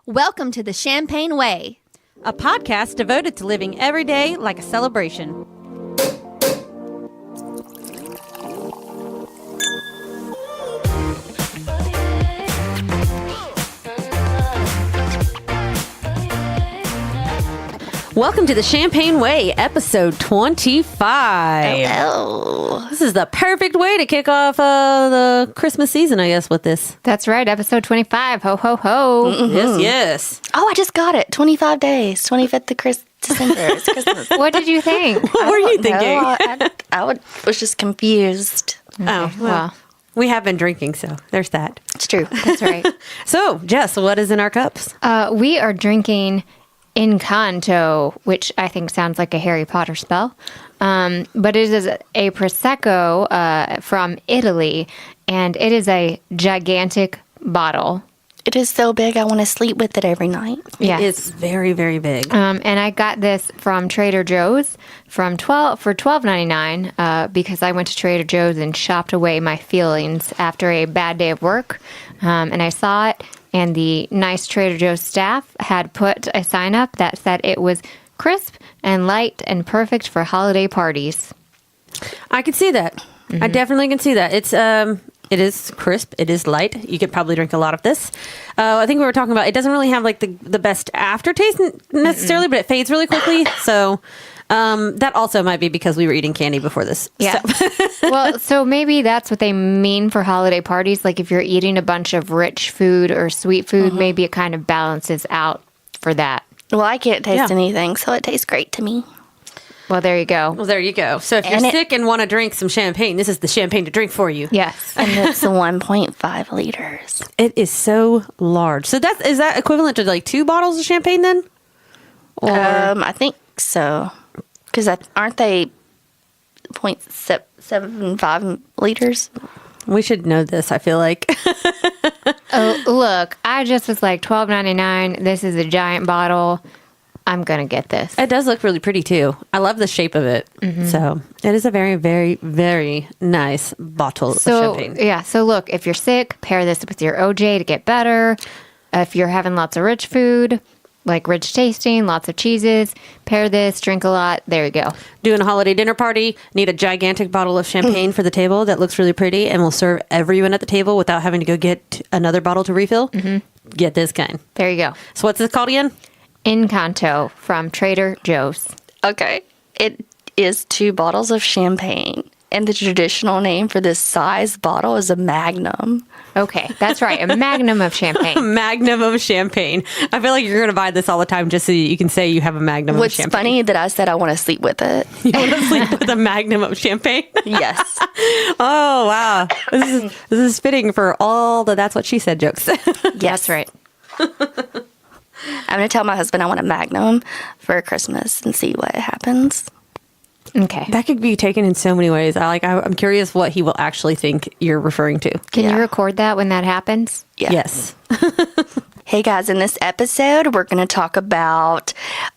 Welcome to the Champagne Way, a podcast devoted to living every day like a celebration. Welcome to the Champagne Way, episode 25. Hello. This is the perfect way to kick off the Christmas season, I guess, with this. That's right, episode 25. Ho, ho, ho. Mm-hmm. Yes. Oh, I just got it. 25 days. 25th of December. It's Christmas. What did you think? What were you thinking? I was just confused. Oh, well, we have been drinking, so there's that. It's true. That's right. So, Jess, what is in our cups? We are drinking Incanto, which I think sounds like a Harry Potter spell. But it is a Prosecco from Italy, and it is a gigantic bottle. It is so big, I want to sleep with it every night. Yes. It's very, very big. And I got this from Trader Joe's for $12.99 because I went to Trader Joe's and shopped away my feelings after a bad day of work. And I saw it, and the nice Trader Joe's staff had put a sign up that said it was crisp and light and perfect for holiday parties. I can see that. I definitely can see that. It is crisp. It is light. You could probably drink a lot of this. I think we were talking about, it doesn't really have like the best aftertaste necessarily, but it fades really quickly. So that also might be because we were eating candy before this. Yeah. Well, so maybe that's what they mean for holiday parties. Like if you're eating a bunch of rich food or sweet food, maybe it kind of balances out for that. Well, I can't taste anything, so it tastes great to me. Well, there you go. Well, there you go. So if you're sick and want to drink some champagne, this is the champagne to drink for you. Yes. And it's 1.5 liters. It is so large. So is that equivalent to like 2 bottles of champagne then? Or I think so. Because aren't they 0.75 liters? we should know this, I feel like. Oh, look, I just was like $12.99. This is a giant bottle. I'm going to get this. It does look really pretty too. I love the shape of it. So it is a very, very, very nice bottle of champagne. Yeah. So look, if you're sick, pair this with your OJ to get better. If you're having lots of rich food, like rich tasting, lots of cheeses, pair this, drink a lot. There you go. Doing a holiday dinner party, need a gigantic bottle of champagne for the table that looks really pretty and will serve everyone at the table without having to go get another bottle to refill. Get this kind. There you go. So what's this called again? Incanto from Trader Joe's. Okay. It is 2 bottles of champagne. And the traditional name for this size bottle is a Magnum. Okay, that's right. A Magnum of champagne. Magnum of champagne. I feel like you're going to buy this all the time just so you can say you have a Magnum What's of champagne. What's funny that I said I want to sleep with it. You want to sleep with a Magnum of champagne? Yes. Oh, wow. This is fitting for all the That's What She Said jokes. That's right. I'm going to tell my husband I want a Magnum for Christmas and see what happens. Okay. That could be taken in so many ways. I'm curious what he will actually think you're referring to. Can you record that when that happens? Yeah. Yes. Hey guys, in this episode, we're going to talk about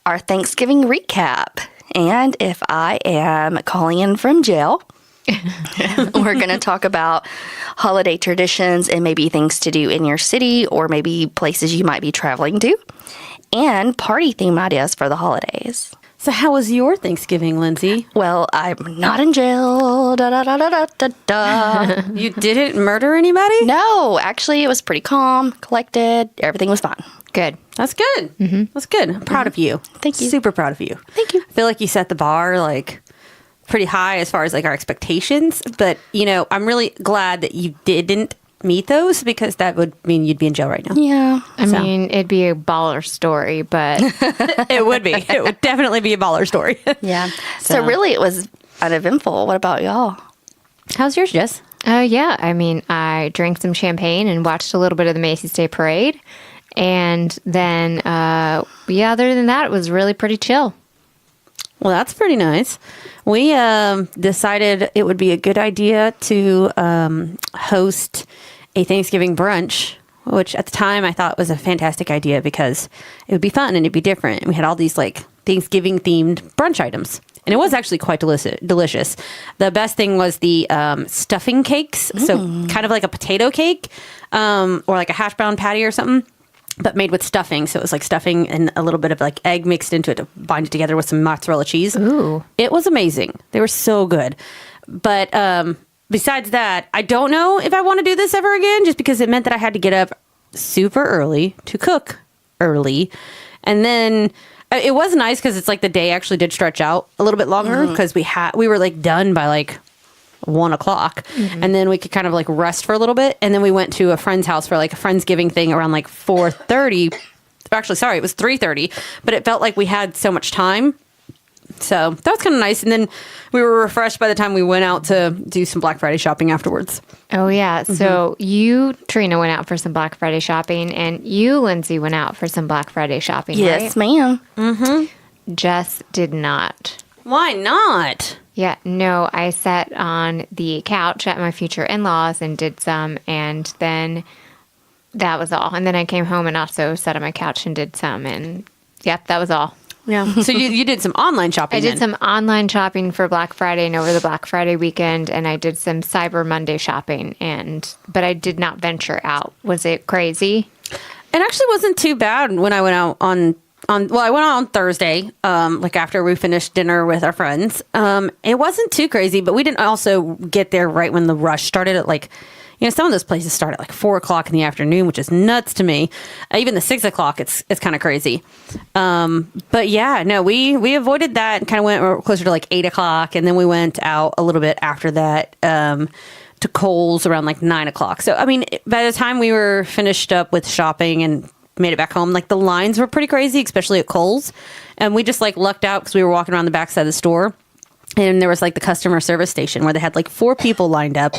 our Thanksgiving recap. And if I am calling in from jail, we're going to talk about holiday traditions and maybe things to do in your city or maybe places you might be traveling to, and party theme ideas for the holidays. So how was your Thanksgiving, Lindsay? Well, I'm not in jail. Da, da, da, da, da, da. You didn't murder anybody? No, actually, it was pretty calm, collected. Everything was fine. Good. That's good. That's good. I'm proud of you. Thank you. Super proud of you. Thank you. I feel like you set the bar like pretty high as far as like our expectations, but I'm really glad that you didn't meet those because that would mean you'd be in jail right now. Yeah. I mean, it'd be a baller story, but It would be. It would definitely be a baller story. Yeah. So really, it was uneventful. What about y'all? How's yours, Jess? yeah, I mean, I drank some champagne and watched a little bit of the Macy's Day Parade. And then, other than that, it was really pretty chill. Well, that's pretty nice. We decided it would be a good idea to host a Thanksgiving brunch, which at the time I thought was a fantastic idea because it would be fun and it'd be different. We had all these like Thanksgiving themed brunch items. And it was actually quite delicious. The best thing was the stuffing cakes. So kind of like a potato cake or like a hash brown patty or something. but made with stuffing. So it was like stuffing and a little bit of like egg mixed into it to bind it together with some mozzarella cheese. Ooh. It was amazing. They were so good. But besides that, I don't know if I want to do this ever again, just because it meant that I had to get up super early to cook early. And then it was nice because it's like the day actually did stretch out a little bit longer because we were like done by like 1:00, and then we could kind of like rest for a little bit, and then we went to a friend's house for like a Friendsgiving thing around like 4:30. Actually, sorry, it was 3:30, but it felt like we had so much time, so that was kind of nice. And then we were refreshed by the time we went out to do some Black Friday shopping afterwards. Oh yeah, so you, Trina, went out for some Black Friday shopping, and you, Lindsay, went out for some Black Friday shopping. Yes, right? ma'am. Jess did not. Why not? Yeah, no, I sat on the couch at my future in-laws and did some, and then that was all. And then I came home and also sat on my couch and did some, and yep, that was all. Yeah. So you did some online shopping. I did some online shopping for Black Friday and over the Black Friday weekend, and I did some Cyber Monday shopping, but I did not venture out. Was it crazy? It actually wasn't too bad when I went out I went out on Thursday, like after we finished dinner with our friends. It wasn't too crazy, but we didn't also get there right when the rush started at like, some of those places start at like 4:00 in the afternoon, which is nuts to me. Even the 6:00, it's kind of crazy. But yeah, no, we avoided that and kind of went closer to like 8:00, and then we went out a little bit after that, to Kohl's around like 9:00. So, I mean, by the time we were finished up with shopping and made it back home, like the lines were pretty crazy, especially at Kohl's. And we just like lucked out because we were walking around the backside of the store, and there was like the customer service station where they had like 4 people lined up,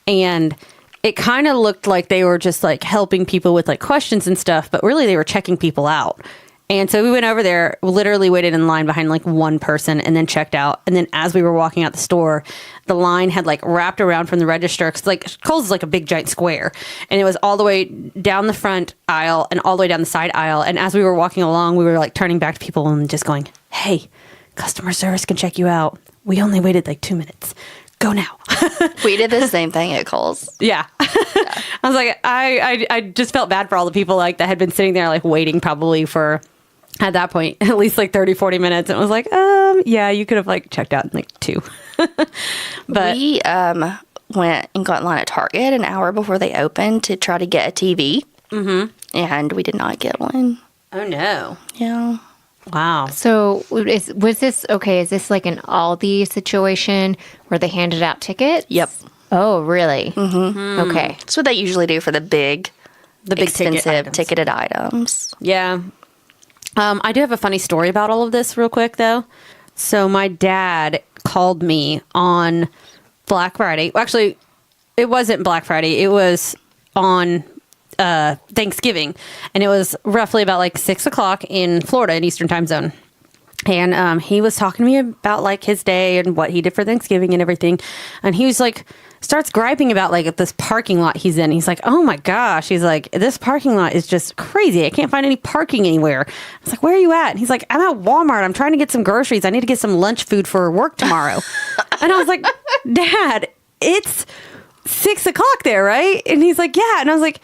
and it kind of looked like they were just like helping people with like questions and stuff, but really they were checking people out. And so we went over there, literally waited in line behind like one person, and then checked out. And then as we were walking out the store, the line had like wrapped around from the register, because like Kohl's is like a big giant square, and it was all the way down the front aisle and all the way down the side aisle. And as we were walking along, we were like turning back to people and just going, "Hey, customer service can check you out. We only waited like 2 minutes. Go now." We did the same thing at Kohl's. Yeah. I was like, I just felt bad for all the people like that had been sitting there like waiting probably for, at that point, at least like 30, 40 minutes. And it was like, yeah, you could have like checked out in like 2. But we went and got in line at Target an hour before they opened to try to get a TV. And we did not get one. oh no. Yeah. Wow. So is this like an Aldi situation where they handed out tickets? Yep. Oh, really? Okay. That's what they usually do for the big expensive ticketed items. Yeah. I do have a funny story about all of this real quick, though. So my dad called me on Black Friday. Well, actually, it wasn't Black Friday. It was on Thanksgiving. And it was roughly about like 6:00 in Florida in Eastern time zone. And he was talking to me about like his day and what he did for Thanksgiving and everything. And he was like, starts griping about like this parking lot he's in. He's like, "Oh my gosh." He's like, "This parking lot is just crazy. I can't find any parking anywhere." I was like, "Where are you at?" And he's like, "I'm at Walmart. I'm trying to get some groceries. I need to get some lunch food for work tomorrow." And I was like, "Dad, it's 6:00 there, right?" And he's like, "Yeah." And I was like,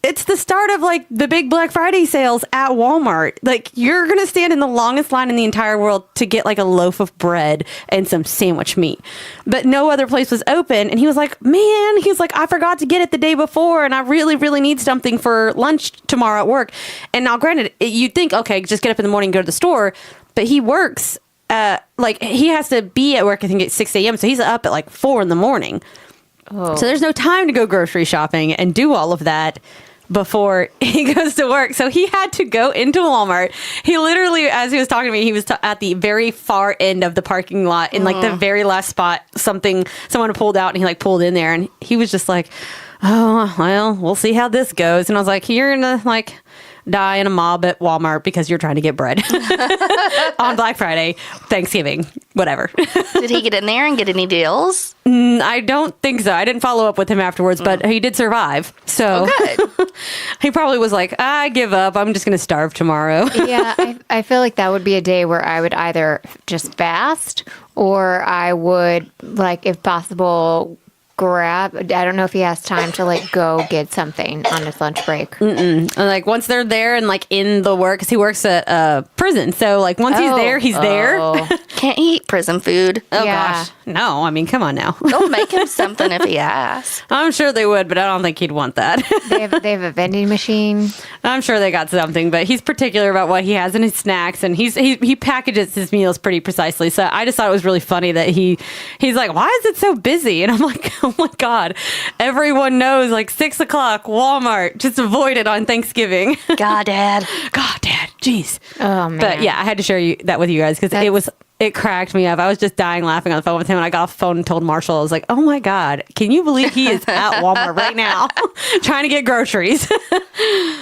It's the start of like the big Black Friday sales at Walmart. Like, you're going to stand in the longest line in the entire world to get like a loaf of bread and some sandwich meat. But no other place was open. And he was like, "Man," he's like, "I forgot to get it the day before, and I really, really need something for lunch tomorrow at work." And now granted, you'd think, okay, just get up in the morning and go to the store. But he works, like he has to be at work, I think at 6 a.m. So he's up at like 4 in the morning. Oh. So there's no time to go grocery shopping and do all of that before he goes to work. So he had to go into Walmart. He literally, as he was talking to me, he was at the very far end of the parking lot in like the very last spot. Someone pulled out and he like pulled in there, and he was just like, "Oh, well, we'll see how this goes." And I was like, "You're gonna like die in a mob at Walmart because you're trying to get bread on Black Friday, Thanksgiving, whatever." Did he get in there and get any deals? I don't think so. I didn't follow up with him afterwards, but he did survive. So Good. he probably was like, "I give up. I'm just going to starve tomorrow." Yeah, I feel like that would be a day where I would either just fast, or I would, like, if possible, grab. I don't know if he has time to like go get something on his lunch break. And, like once they're there and like in the work, because he works at prison, so like once he's there, he's there. Can't he eat prison food? Oh Yeah. gosh, no! I mean, come on now. They'll make him something if he asks. I'm sure they would, but I don't think he'd want that. They have a vending machine. I'm sure they got something, but he's particular about what he has in his snacks, and he packages his meals pretty precisely. So I just thought it was really funny that he's like, why is it so busy? And I'm like, oh my God, everyone knows like 6 o'clock, Walmart, just avoid it on Thanksgiving. God, Dad. Jeez. Oh man. But yeah, I had to share that with you guys because it cracked me up. I was just dying laughing on the phone with him. And I got off the phone and told Marshall, I was like, oh my God, can you believe he is at Walmart right now trying to get groceries?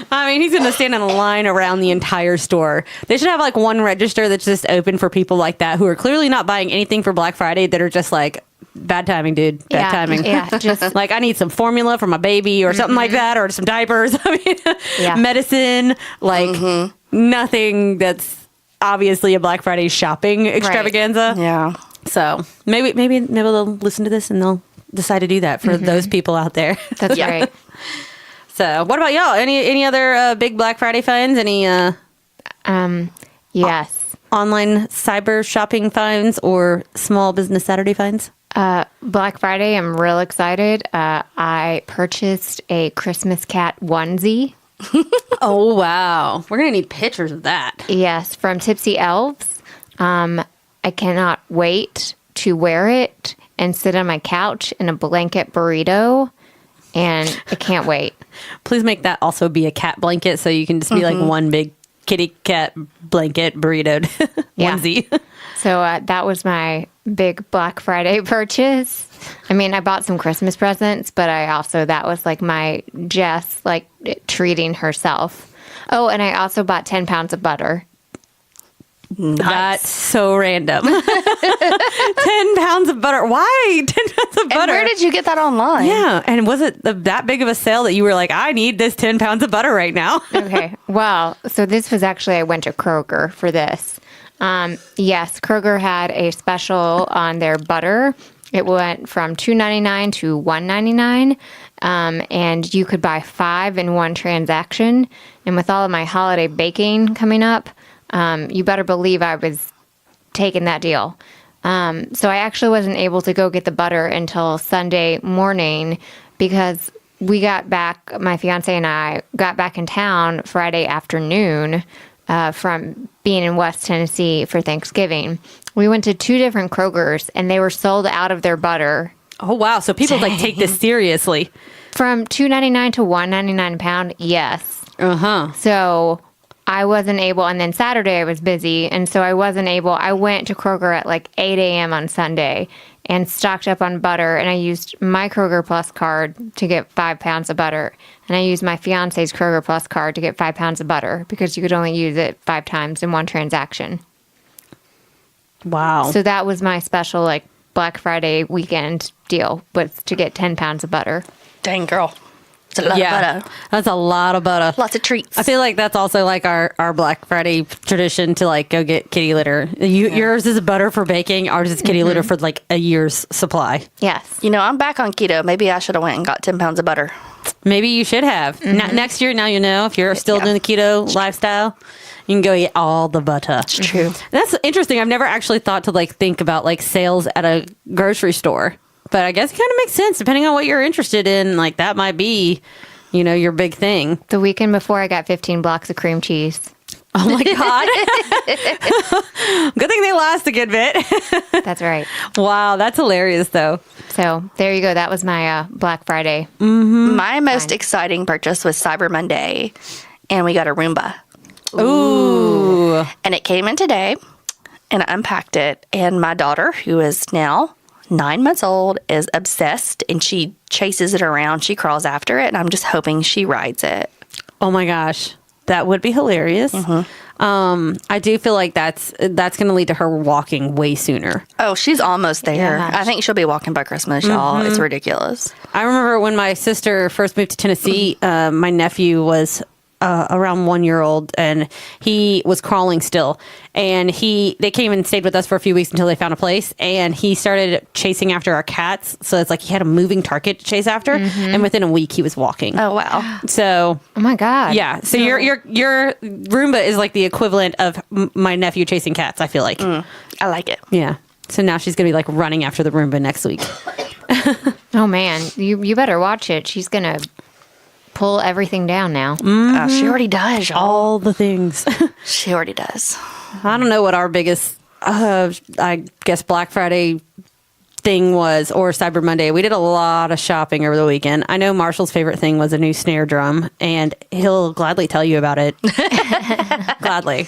I mean, he's going to stand in a line around the entire store. They should have like one register that's just open for people like that who are clearly not buying anything for Black Friday, that are just like, bad timing, dude. Bad timing. Yeah, just like I need some formula for my baby or something like that, or some diapers. I mean, medicine, like nothing that's obviously a Black Friday shopping extravaganza. Yeah. So maybe they'll listen to this and they'll decide to do that for those people out there. that's right. So what about y'all? Any other big Black Friday finds? Any Yes. online cyber shopping finds or small business Saturday finds? Black Friday, I'm real excited. I purchased a Christmas cat onesie. Oh wow, we're gonna need pictures of that. Yes, from Tipsy Elves. I cannot wait to wear it and sit on my couch in a blanket burrito, and I can't wait. Please make that also be a cat blanket, so you can just be like one big kitty cat blanket burritoed onesie. So that was my big Black Friday purchase. I mean, I bought some Christmas presents, but that was like my Jess, like treating herself. Oh, and I also bought 10 pounds of butter. Nice. That's so random. 10 pounds of butter. Why 10 pounds of butter? And where did you get that online? Yeah. And was it that big of a sale that you were like, I need this 10 pounds of butter right now? Okay. Well, so this was actually, I went to Kroger for this. Yes, Kroger had a special on their butter. It went from $2.99 to $1.99, and you could buy 5 in one transaction. And with all of my holiday baking coming up, you better believe I was taking that deal. So I actually wasn't able to go get the butter until Sunday morning because we got back, my fiance and I got back in town Friday afternoon from being in West Tennessee for Thanksgiving. We went to 2 different Krogers and they were sold out of their butter. Oh, wow. So people like take this seriously. From $2.99 to $1.99 a pound, yes. Uh-huh. So I wasn't able, and then Saturday I was busy, and so I wasn't able. I went to Kroger at like 8 a.m. on Sunday and stocked up on butter, and I used my Kroger Plus card to get 5 pounds of butter, and I used my fiance's Kroger Plus card to get 5 pounds of butter because you could only use it 5 times in one transaction. Wow. So that was my special like Black Friday weekend deal, was to get 10 pounds of butter. Dang, girl. It's a lot of butter. That's a lot of butter. Lots of treats. I feel like that's also like our Black Friday tradition to like go get kitty litter. Yours is butter for baking. Ours is kitty litter for like a year's supply. Yes. You know, I'm back on keto. Maybe I should have went and got 10 pounds of butter. Maybe you should have. Next year, now you know, if you're still doing the keto lifestyle, you can go eat all the butter. It's true. That's interesting. I've never actually thought to like think about like sales at a grocery store. But I guess it kind of makes sense depending on what you're interested in. Like that might be, you know, your big thing. The weekend before, I got 15 blocks of cream cheese. Oh my God. Good thing they last a good bit. That's right. Wow. That's hilarious though. So there you go. That was my Black Friday. My most exciting purchase was Cyber Monday, and we got a Roomba. Ooh. And it came in today, and I unpacked it, and my daughter, who is now 9 months old, is obsessed, and she chases it around. She crawls after it, and I'm just hoping she rides it. Oh my gosh. That would be hilarious. I do feel like that's going to lead to her walking way sooner. Oh, she's almost there. Yeah. I think she'll be walking by Christmas, y'all. It's ridiculous. I remember when my sister first moved to Tennessee, my nephew was around 1-year-old, and he was crawling still. And they came and stayed with us for a few weeks until they found a place. And he started chasing after our cats. So it's like he had a moving target to chase after. And within a week, he was walking. Oh, wow. So, Oh my God. yeah. So your Roomba is like the equivalent of my nephew chasing cats, I feel like. I like it. Yeah. So now she's going to be like running after the Roomba next week. Oh man, you better watch it. She's gonna pull everything down now. She already does, y'all. All the things. She already does. I don't know what our biggest, I guess, Black Friday thing was, or Cyber Monday. We did a lot of shopping over the weekend. I know Marshall's favorite thing was a new snare drum, and he'll gladly tell you about it. Gladly.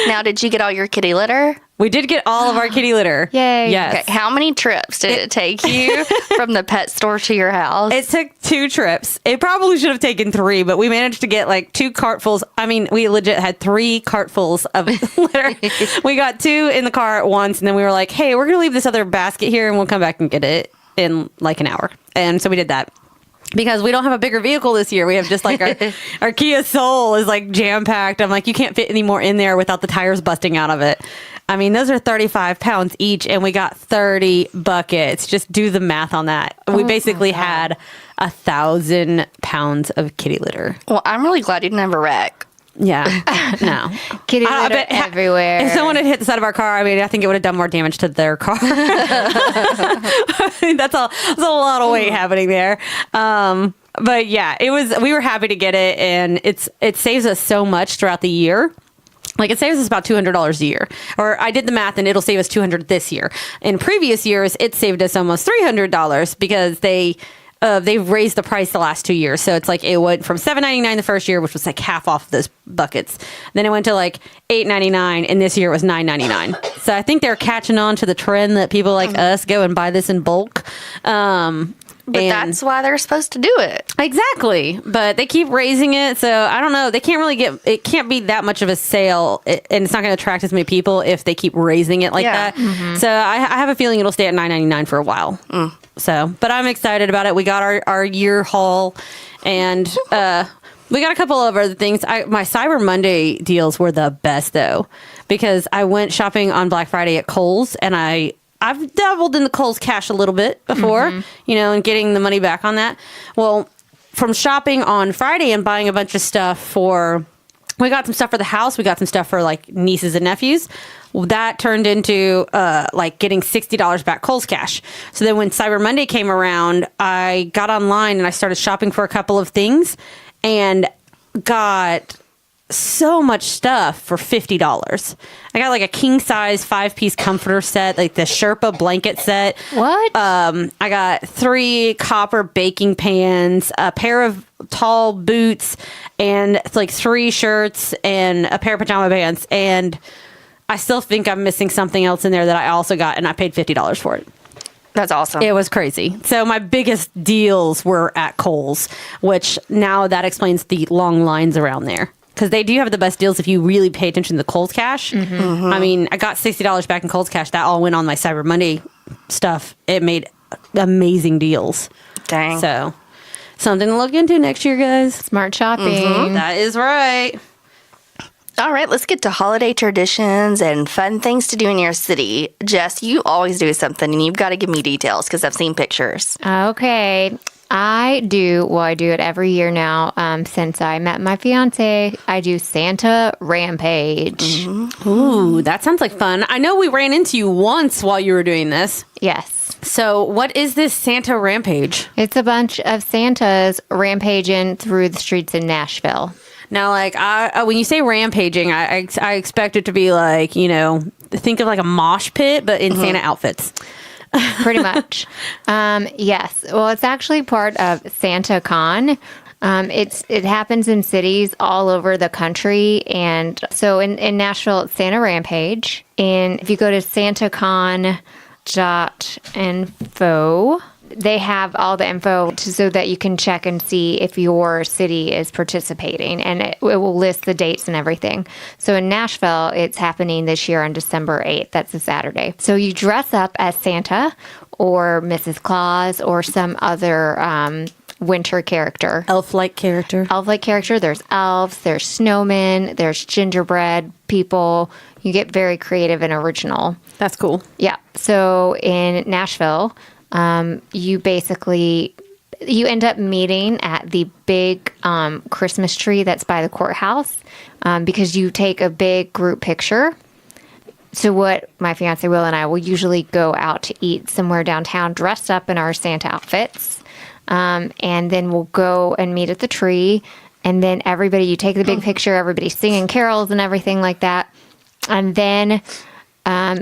Now, did you get all your kitty litter? We did get all of our kitty litter. Yay. Yes. Okay, how many trips did it take you from the pet store to your house? It took 2 trips. It probably should have taken 3, but we managed to get like 2 cartfuls. I mean, we legit had 3 cartfuls of litter. We got 2 in the car at once, and then we were like, hey, we're going to leave this other basket here, and we'll come back and get it in like an hour. And so we did that. Because we don't have a bigger vehicle this year. We have just like our Kia Soul is like jam packed. I'm like, you can't fit any more in there without the tires busting out of it. I mean, those are 35 pounds each, and we got 30 buckets. Just do the math on that. We basically had 1,000 pounds of kitty litter. Well, I'm really glad you didn't have a wreck. Yeah. No. Kitty litter everywhere. If someone had hit the side of our car, I mean, I think it would have done more damage to their car. That's a lot of weight happening there. But yeah, we were happy to get it, and it saves us so much throughout the year. Like, it saves us about $200 a year. Or I did the math, and it'll save us $200 this year. In previous years, it saved us almost $300 because they've raised the price the last 2 years. So it's like it went from $7.99 the first year, which was like half off those buckets. Then it went to like $8.99, and this year it was $9.99. So I think they're catching on to the trend that people like us go and buy this in bulk. But that's why they're supposed to do it. Exactly. But they keep raising it. So I don't know. They can't really it can't be that much of a sale. And it's not going to attract as many people if they keep raising it like that. So I have a feeling it'll stay at $9.99 for a while. So, but I'm excited about it. We got our year haul, and we got a couple of other things. My Cyber Monday deals were the best though, because I went shopping on Black Friday at Kohl's, and I've dabbled in the Kohl's cash a little bit before, and getting the money back on that. Well, from shopping on Friday and buying a bunch of stuff we got some stuff for the house. We got some stuff for like nieces and nephews. Well, that turned into like getting $60 back Kohl's cash. So then when Cyber Monday came around, I got online and I started shopping for a couple of things and got so much stuff for $50. I got like a king size 5-piece comforter set, like the Sherpa blanket set. What? I got 3 copper baking pans, a pair of tall boots, and like 3 shirts and a pair of pajama pants. And I still think I'm missing something else in there that I also got, and I paid $50 for it. That's awesome. It was crazy. So my biggest deals were at Kohl's, which now that explains the long lines around there. Because they do have the best deals if you really pay attention to the Kohl's cash. I mean, I got $60 back in Kohl's cash. That all went on my Cyber Monday stuff. It made amazing deals. Dang. So, something to look into next year, guys. Smart shopping. That is right. All right, let's get to holiday traditions and fun things to do in your city. Jess, you always do something, and you've got to give me details because I've seen pictures. Okay. I do it every year now since I met my fiance. I do Santa Rampage. Ooh, that sounds like fun. I know we ran into you once while you were doing this. Yes. So what is this Santa Rampage? It's a bunch of Santas rampaging through the streets in Nashville. Now, like, when you say rampaging, I expect it to be like, think of like a mosh pit, but in Santa outfits. Pretty much. Yes. Well, it's actually part of Santa Con. It happens in cities all over the country. And so in Nashville, it's Santa Rampage. And if you go to santacon.info, they have all the info so that you can check and see if your city is participating, and it will list the dates and everything. So in Nashville, it's happening this year on December 8th. That's a Saturday. So you dress up as Santa or Mrs. Claus or some other winter character. Elf-like character. Elf-like character. There's elves, there's snowmen, there's gingerbread people. You get very creative and original. That's cool. Yeah. So in Nashville, you end up meeting at the big Christmas tree that's by the courthouse because you take a big group picture. So what my fiance Will and I will usually go out to eat somewhere downtown dressed up in our Santa outfits. And then we'll go and meet at the tree. And then you take the big picture, everybody's singing carols and everything like that. And then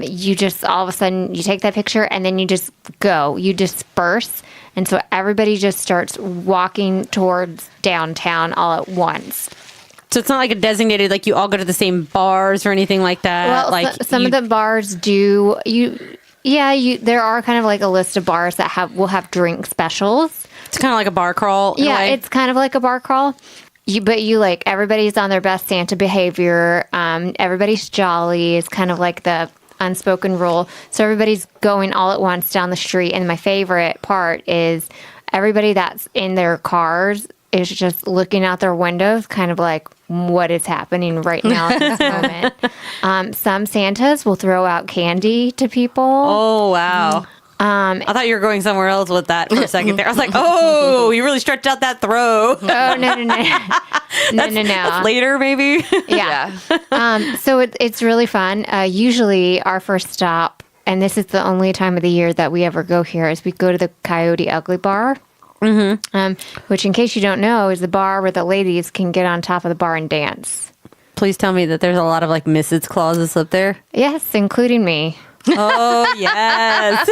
you just, all of a sudden, you take that picture and then you just go. You disperse. And so everybody just starts walking towards downtown all at once. So it's not like a designated, like you all go to the same bars or anything like that? Well, like some of the bars do. There are kind of like a list of bars that will have drink specials. It's kind of like a bar crawl. Yeah, it's kind of like a bar crawl. Everybody's on their best Santa behavior. Everybody's jolly. It's kind of like the unspoken rule. So everybody's going all at once down the street. And my favorite part is everybody that's in their cars is just looking out their windows, kind of like, what is happening right now at this moment. Some Santas will throw out candy to people. Oh, wow. I thought you were going somewhere else with that for a second there. I was like, oh, you really stretched out that throw. Oh, no. That's later, maybe. Yeah. So it's really fun. Usually our first stop, and this is the only time of the year that we ever go here, is we go to the Coyote Ugly Bar. Mm-hmm. Which, in case you don't know, is the bar where the ladies can get on top of the bar and dance. Please tell me that there's a lot of like Mrs. Clauses up there. Yes, including me. Oh, yes.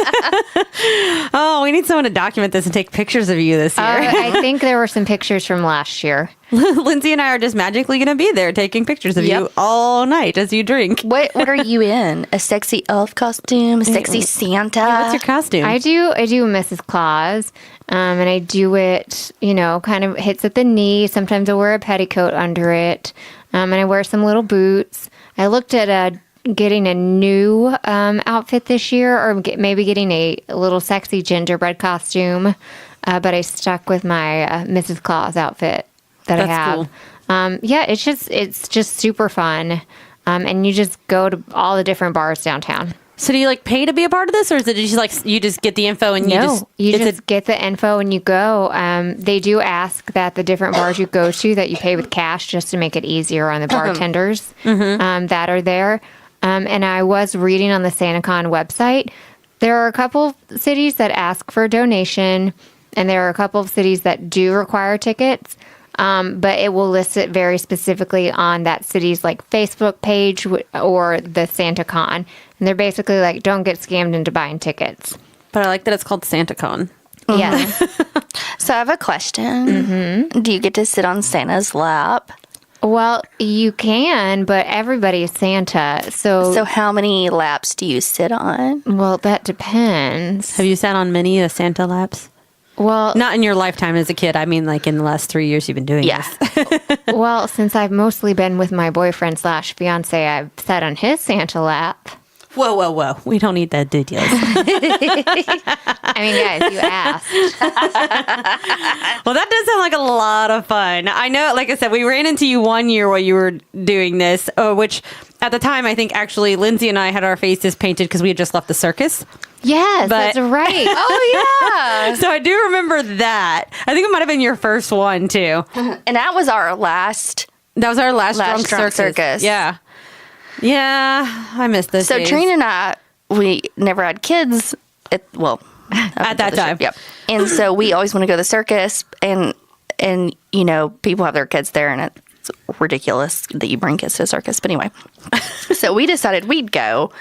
Oh, we need someone to document this and take pictures of you this year. I think there were some pictures from last year. Lindsay and I are just magically going to be there taking pictures of you all night as you drink. What are you in? A sexy elf costume? A sexy Santa? Yeah, what's your costume? I do Mrs. Claus. And I do it, kind of hits at the knee. Sometimes I wear a petticoat under it. And I wear some little boots. I looked at getting a new outfit this year, or maybe getting a little sexy gingerbread costume. But I stuck with my Mrs. Claus outfit that I have. Cool. It's just super fun. And you just go to all the different bars downtown. So do you like pay to be a part of this, or is it just you just get the info and you just get the info and you go? They do ask that the different bars you go to that you pay with cash just to make it easier on the bartenders that are there. And I was reading on the SantaCon website, there are a couple cities that ask for a donation, and there are a couple of cities that do require tickets. But it will list it very specifically on that city's like Facebook page or the SantaCon. And they're basically like, don't get scammed into buying tickets. But I like that it's called SantaCon. Yes. So I have a question. Do you get to sit on Santa's lap? Well, you can, but everybody is Santa. So how many laps do you sit on? Well, that depends. Have you sat on many Santa laps? Well, not in your lifetime as a kid. I mean, like in the last 3 years you've been doing this. Well, since I've mostly been with my boyfriend / fiance, I've sat on his Santa lap. Whoa. We don't need that details. I mean, guys, you asked. Well, that does sound like a lot of fun. I know, like I said, we ran into you one year while you were doing this, which at the time, I think actually Lindsay and I had our faces painted because we had just left the circus. Yes, that's right. Oh, yeah. So I do remember that. I think it might have been your first one, too. And that was our last. That was our last drunk circus. Yeah. Yeah, I missed this. So Trina and I, we never had kids. At that time. Yep. And so we always want to go to the circus, and people have their kids there, and it's ridiculous that you bring kids to a circus. But anyway, so we decided we'd go.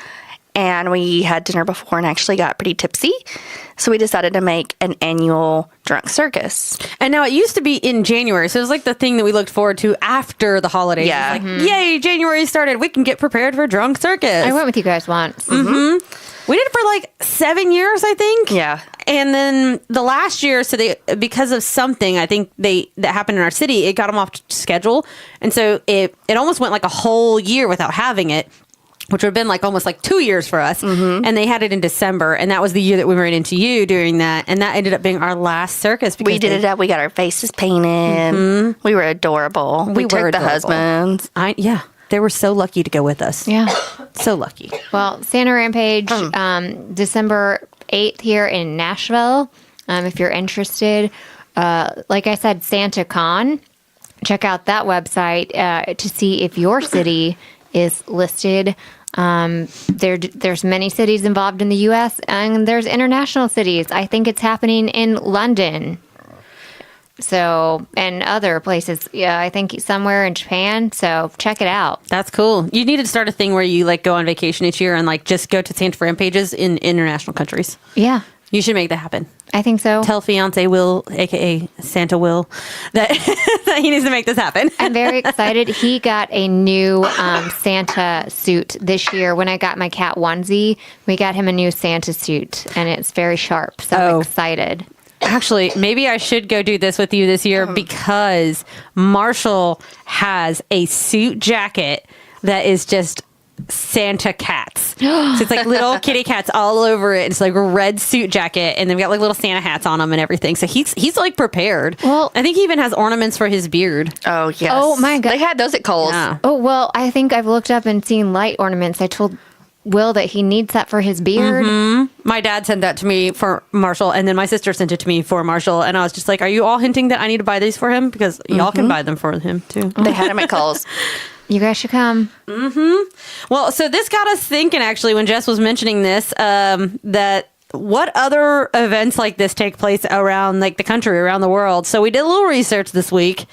And we had dinner before and actually got pretty tipsy. So we decided to make an annual drunk circus. And now it used to be in January. So it was like the thing that we looked forward to after the holidays. Yeah. It was like, yay, January started. We can get prepared for drunk circus. I went with you guys once. We did it for like 7 years, I think. Yeah. And then the last year, because of something, I think that happened in our city, it got them off schedule. And so it almost went like a whole year without having it. which would have been like almost like 2 years for us. And they had it in December. And that was the year that we ran into you during that. And that ended up being our last circus. We did it up. We got our faces painted. We were adorable. We took the husbands. Yeah. They were so lucky to go with us. Yeah. So lucky. Well, Santa Rampage, December 8th here in Nashville. If you're interested, like I said, Santa Con, check out that website to see if your city is listed. There's many cities involved in the U.S. and there's international cities. I think it's happening in London. So, and other places. Yeah, I think somewhere in Japan. So check it out. That's cool. You need to start a thing where you like go on vacation each year and like just go to Santa Rampages in international countries. Yeah. You should make that happen. I think so. Tell fiance Will, aka Santa Will, that, that he needs to make this happen. I'm very excited. He got a new Santa suit this year. When I got my cat onesie, we got him a new Santa suit, and it's very sharp. So I'm excited. Actually, maybe I should go do this with you this year because Marshall has a suit jacket that is just Santa cats. So it's like little kitty cats all over it. It's like a red suit jacket, and they've got like little Santa hats on them and everything. So he's like prepared. Well, I think he even has ornaments for his beard. Oh yes. Oh my God. They had those at Kohl's. Yeah. Oh well, I think I've looked up and seen light ornaments. I told Will that he needs that for his beard. My dad sent that to me for Marshall, and then my sister sent it to me for Marshall, and I was just like, are you all hinting that I need to buy these for him? Because y'all can buy them for him too. They had them at Kohl's. You guys should come. Well, so this got us thinking, actually, when Jess was mentioning this, that what other events like this take place around like the country, around the world. So we did a little research this week.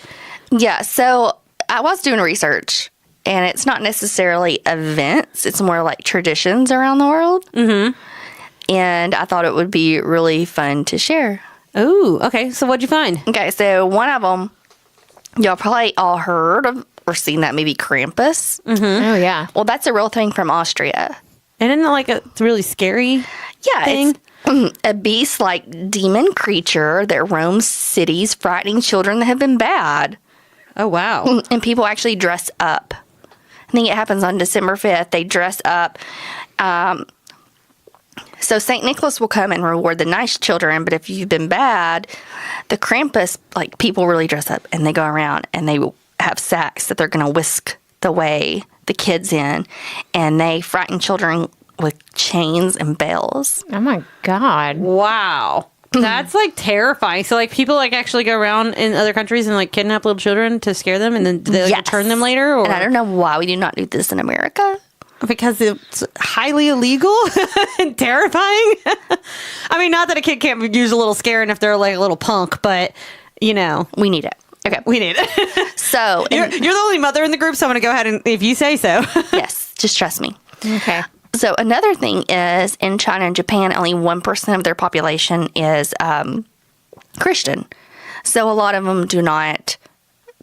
Yeah, so I was doing research, and it's not necessarily events. It's more like traditions around the world. And I thought it would be really fun to share. Oh, okay. So what'd you find? Okay, so one of them, y'all probably all heard of or seen that movie Krampus. Oh yeah. Well, that's a real thing from Austria. And isn't it like a really scary thing? It's a beast-like demon creature that roams cities, frightening children that have been bad. Oh, wow. And people actually dress up. I think it happens on December 5th. They dress up. So St. Nicholas will come and reward the nice children, but if you've been bad, the Krampus, like, people really dress up, and they go around, and they have sacks that they're going to whisk the kids in, and they frighten children with chains and bells. Oh my God. Wow. That's like terrifying. So like people like actually go around in other countries and like kidnap little children to scare them, and then they like return them later? Or? And I don't know why we do not do this in America. Because it's highly illegal and terrifying. I mean, not that a kid can't use a little scaring if they're like a little punk, but you know. We need it. Okay. We need it. So you're the only mother in the group, so I'm going to go ahead and if you say so. Yes, just trust me. Okay. So another thing is in China and Japan, only 1% of their population is Christian. So a lot of them do not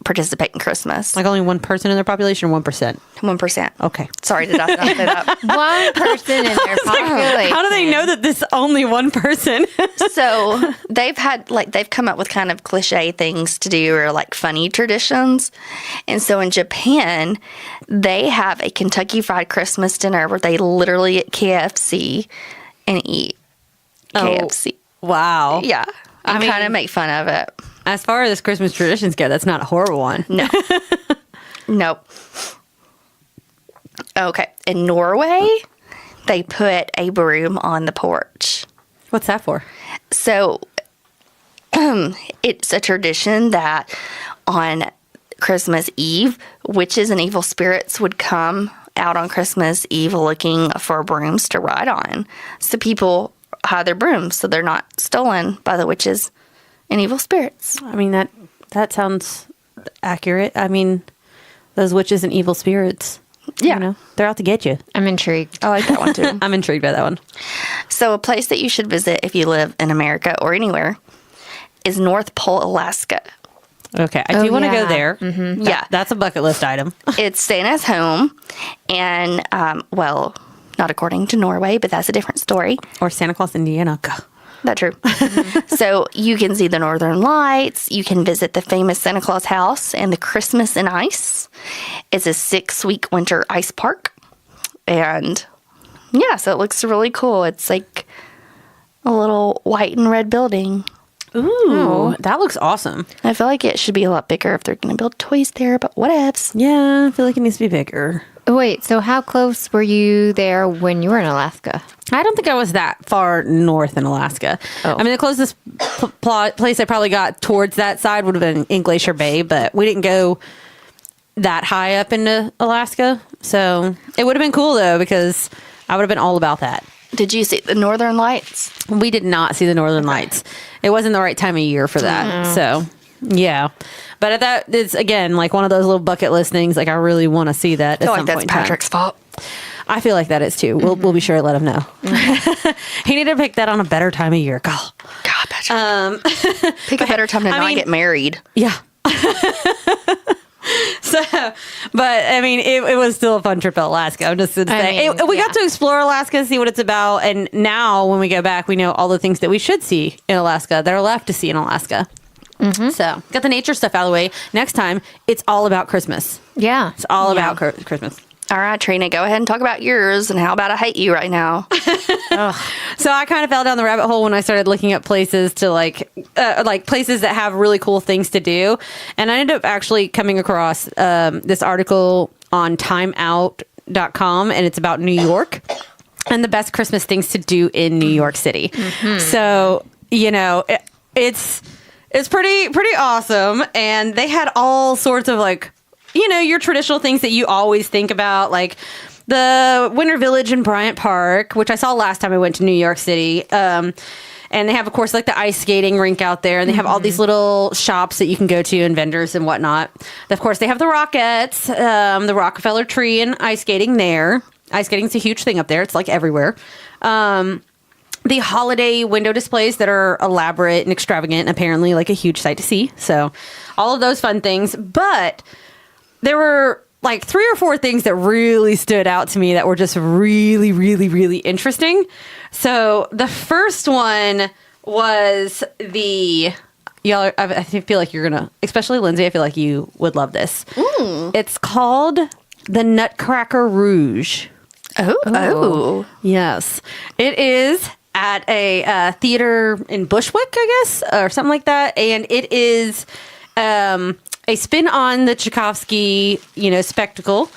participate in Christmas. Like only 1% in their population or 1%? 1%. Okay. Sorry, did I not say that? One person in their population. How do they know that this only one person? So they've come up with kind of cliche things to do or like funny traditions. And so in Japan, they have a Kentucky Fried Christmas dinner where they literally get KFC and eat KFC. Wow. Yeah. I kind of make fun of it. As far as Christmas traditions go, that's not a horrible one. No. Nope. Okay. In Norway, they put a broom on the porch. What's that for? So it's a tradition that on Christmas Eve, witches and evil spirits would come out on Christmas Eve looking for brooms to ride on. So people hide their brooms so they're not stolen by the witches and evil spirits. I mean, that sounds accurate. I mean, those witches and evil spirits, you know, they're out to get you. I'm intrigued. I like that one too. I'm intrigued by that one. So a place that you should visit if you live in America or anywhere is North Pole, Alaska. Okay, I do want to go there. Mm-hmm. That's a bucket list item. It's Santa's home, and, well, not according to Norway, but that's a different story. Or Santa Claus, Indiana. Go. That's true. So you can see the Northern Lights. You can visit the famous Santa Claus house and the Christmas and Ice. It's a 6-week winter ice park. And yeah, so it looks really cool. It's like a little white and red building. Ooh, that looks awesome. I feel like it should be a lot bigger if they're going to build toys there, but whatevs. Yeah, I feel like it needs to be bigger. Wait, so how close were you there when you were in Alaska? I don't think I was that far north in Alaska. Oh. I mean, the closest place I probably got towards that side would have been in Glacier Bay, but we didn't go that high up into Alaska. So it would have been cool, though, because I would have been all about that. Did you see the Northern Lights? We did not see the Northern Lights. It wasn't the right time of year for that. So, yeah. But that is, again, like one of those little bucket list things. Like, I really want to see that. I feel like that's Patrick's fault. I feel like that is too. We'll be sure to let him know. He needed to pick that on a better time of year. God, Patrick. Pick a better time to not get married. Yeah. So, but I mean, it was still a fun trip to Alaska. I'm just going to say we got to explore Alaska, see what it's about. And now when we go back, we know all the things that we should see in Alaska that are left to see in Alaska. Mm-hmm. So got the nature stuff out of the way. Next time, it's all about Christmas. Yeah. It's all about Christmas. All right, Trina, go ahead and talk about yours and how about I hate you right now. So I kind of fell down the rabbit hole when I started looking up places to like places that have really cool things to do. And I ended up actually coming across this article on timeout.com, and it's about New York and the best Christmas things to do in New York City. Mm-hmm. So, you know, it's pretty awesome. And they had all sorts of like, you know, your traditional things that you always think about, like the Winter Village in Bryant Park, which I saw last time I went to New York City. And they have, of course, like the ice skating rink out there. And they have all these little shops that you can go to and vendors and whatnot. Of course, they have the Rockettes, the Rockefeller Tree and ice skating there. Ice skating is a huge thing up there. It's like everywhere. The holiday window displays that are elaborate and extravagant, apparently like a huge sight to see. So all of those fun things. But there were like 3 or 4 things that really stood out to me that were just really, really, really interesting. So the first one was y'all, I feel like you're going to, especially Lindsay, I feel like you would love this. It's called the Nutcracker Rouge. Oh. Yes. It is at a theater in Bushwick, I guess, or something like that. And it is a spin on the Tchaikovsky, spectacle,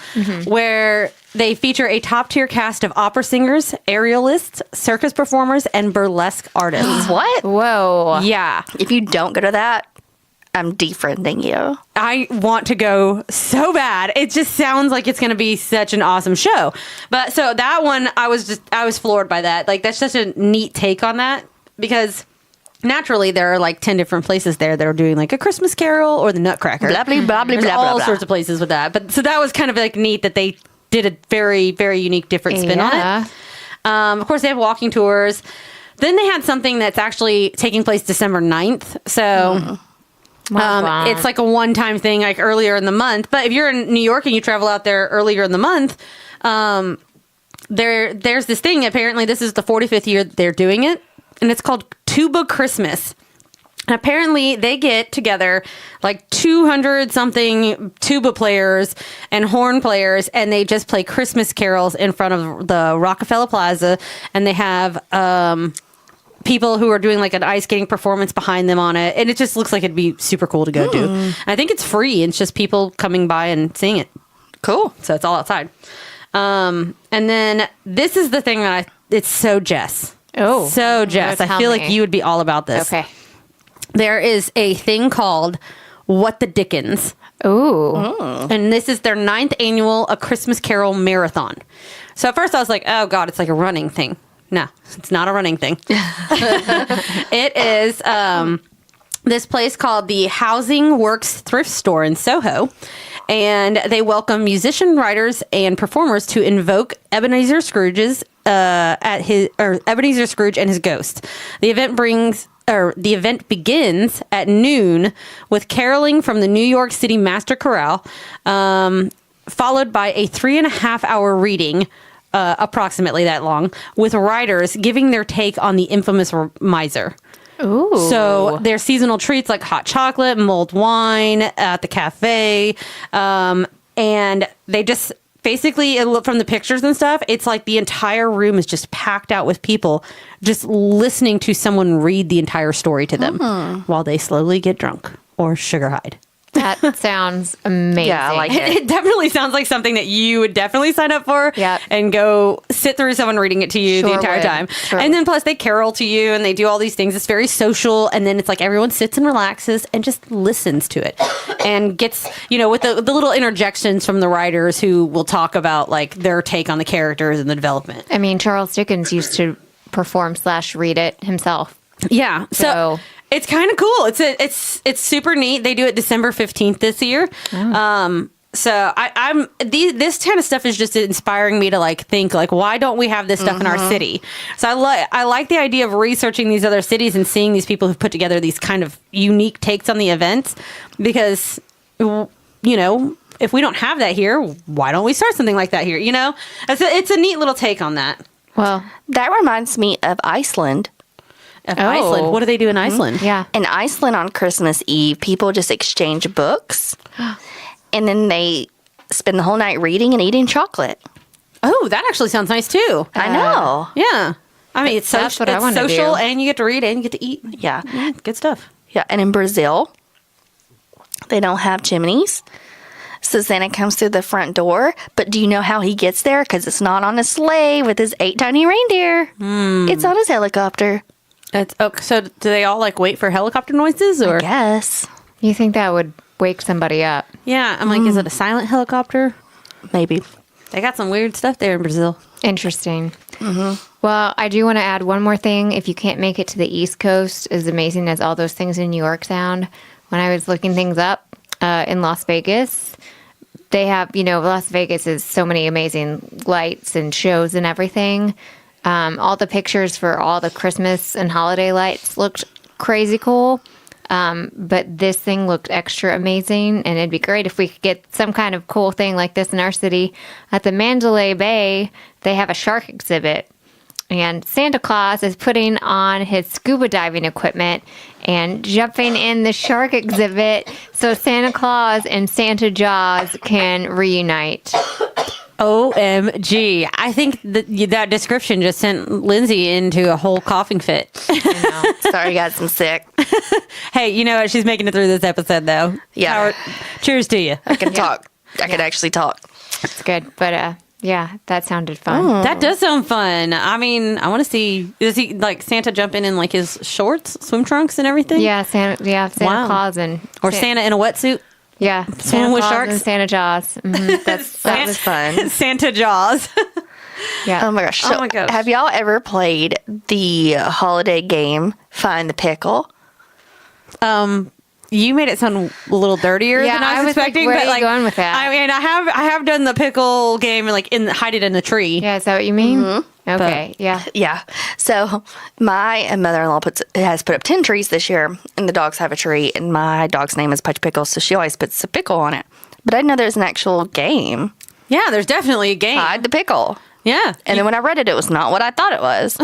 where they feature a top-tier cast of opera singers, aerialists, circus performers, and burlesque artists. What? Whoa. Yeah. If you don't go to that, I'm defriending you. I want to go so bad. It just sounds like it's going to be such an awesome show. But so that one, I was floored by that. Like, that's such a neat take on that, because naturally there are like 10 different places there that are doing like a Christmas Carol or the Nutcracker. Blah, blah, blah, blah, There's blah, all blah, sorts of places with that. But so that was kind of like neat that they did a very, very unique, different spin on it. Of course, they have walking tours. Then they had something that's actually taking place December 9th. So it's like a one-time thing, like earlier in the month. But if you're in New York and you travel out there earlier in the month, there's this thing. Apparently, this is the 45th year they're doing it, and it's called Tuba Christmas. And apparently, they get together like 200-something tuba players and horn players, and they just play Christmas carols in front of the Rockefeller Plaza, and they have people who are doing like an ice skating performance behind them on it, and it just looks like it'd be super cool to go do. And I think it's free. It's just people coming by and seeing it. Cool. So it's all outside. And then this is the thing that it's so Jess. Oh. So Jess, I feel like you would be all about this. Okay. There is a thing called What the Dickens. Ooh. And this is their 9th annual A Christmas Carol Marathon. So at first I was like, oh God, it's like a running thing. No, it's not a running thing. It is this place called the Housing Works Thrift Store in Soho. And they welcome musician, writers, and performers to invoke Ebenezer Scrooge's Ebenezer Scrooge and his ghost. The event begins at noon with caroling from the New York City Master Chorale, followed by a 3.5-hour reading, approximately that long, with writers giving their take on the infamous miser. Ooh. So there's seasonal treats like hot chocolate, mulled wine at the cafe, and they just basically, from the pictures and stuff, it's like the entire room is just packed out with people just listening to someone read the entire story to them while they slowly get drunk or sugar hide. That sounds amazing. Yeah, I like it. It definitely sounds like something that you would definitely sign up for and go sit through someone reading it to you the entire time. Sure. And then plus they carol to you and they do all these things. It's very social. And then it's like everyone sits and relaxes and just listens to it and gets, with the little interjections from the writers who will talk about like their take on the characters and the development. I mean, Charles Dickens used to perform/read it himself. Yeah. So it's kind of cool. It's super neat. They do it December 15th this year. So this kind of stuff is just inspiring me to like think like, why don't we have this stuff in our city? So I like the idea of researching these other cities and seeing these people who've put together these kind of unique takes on the events, because if we don't have that here, why don't we start something like that here? It's a neat little take on that. Well, That reminds me of Iceland. Iceland. What do they do in Iceland? yeah. In Iceland on Christmas Eve, people just exchange books and then they spend the whole night reading and eating chocolate. Oh, that actually sounds nice too. I know. Yeah. I mean, it's That's what I it's wanna social do. and you get to read and you get to eat. Yeah. Good stuff. Yeah. And in Brazil, they don't have chimneys. So Santa comes through the front door, but do you know how he gets there? Because it's not on a sleigh with his 8 tiny reindeer. It's on his helicopter. So do they all like wait for helicopter noises or? Yes. You think that would wake somebody up? Yeah. I'm like, is it a silent helicopter? Maybe. They got some weird stuff there in Brazil. Interesting. Well, I do want to add one more thing. If you can't make it to the East Coast, as amazing as all those things in New York sound, when I was looking things up in Las Vegas, they have, Las Vegas is so many amazing lights and shows and everything. All the pictures for all the Christmas and holiday lights looked crazy cool. But this thing looked extra amazing, and it'd be great if we could get some kind of cool thing like this in our city. At the Mandalay Bay, they have a shark exhibit, and Santa Claus is putting on his scuba diving equipment and jumping in the shark exhibit so Santa Claus and Santa Jaws can reunite. OMG. I think that description just sent Lindsay into a whole coughing fit. I know. Sorry, guys, I'm sick. Hey, you know what? She's making it through this episode, though. Yeah. Cheers to you. I can talk. I can actually talk. It's good, but yeah, that sounded fun. That does sound fun. I mean, I want to see. Does he like Santa jumping in like his shorts, swim trunks, and everything? Yeah, Santa Wow. Claus and Santa in a wetsuit. Yeah, Swimming Santa with Claus sharks? and Santa Jaws. That was fun. Santa Jaws. Yeah. Oh my gosh. Oh my gosh. Have y'all ever played the holiday game, Find the Pickle? You made it sound a little dirtier Yeah, than I was like, expecting. where but are you going with that? I mean, I have done the pickle game, like hide it in the tree. Yeah, is that what you mean? Okay, yeah. Yeah. So my mother-in-law has put up 10 trees this year, and the dogs have a tree, and my dog's name is Pudge Pickle, so she always puts a pickle on it. But I didn't know there's an actual game, Yeah, there's definitely a game. Hide the Pickle. Yeah, And then when I read it, it was not what I thought it was.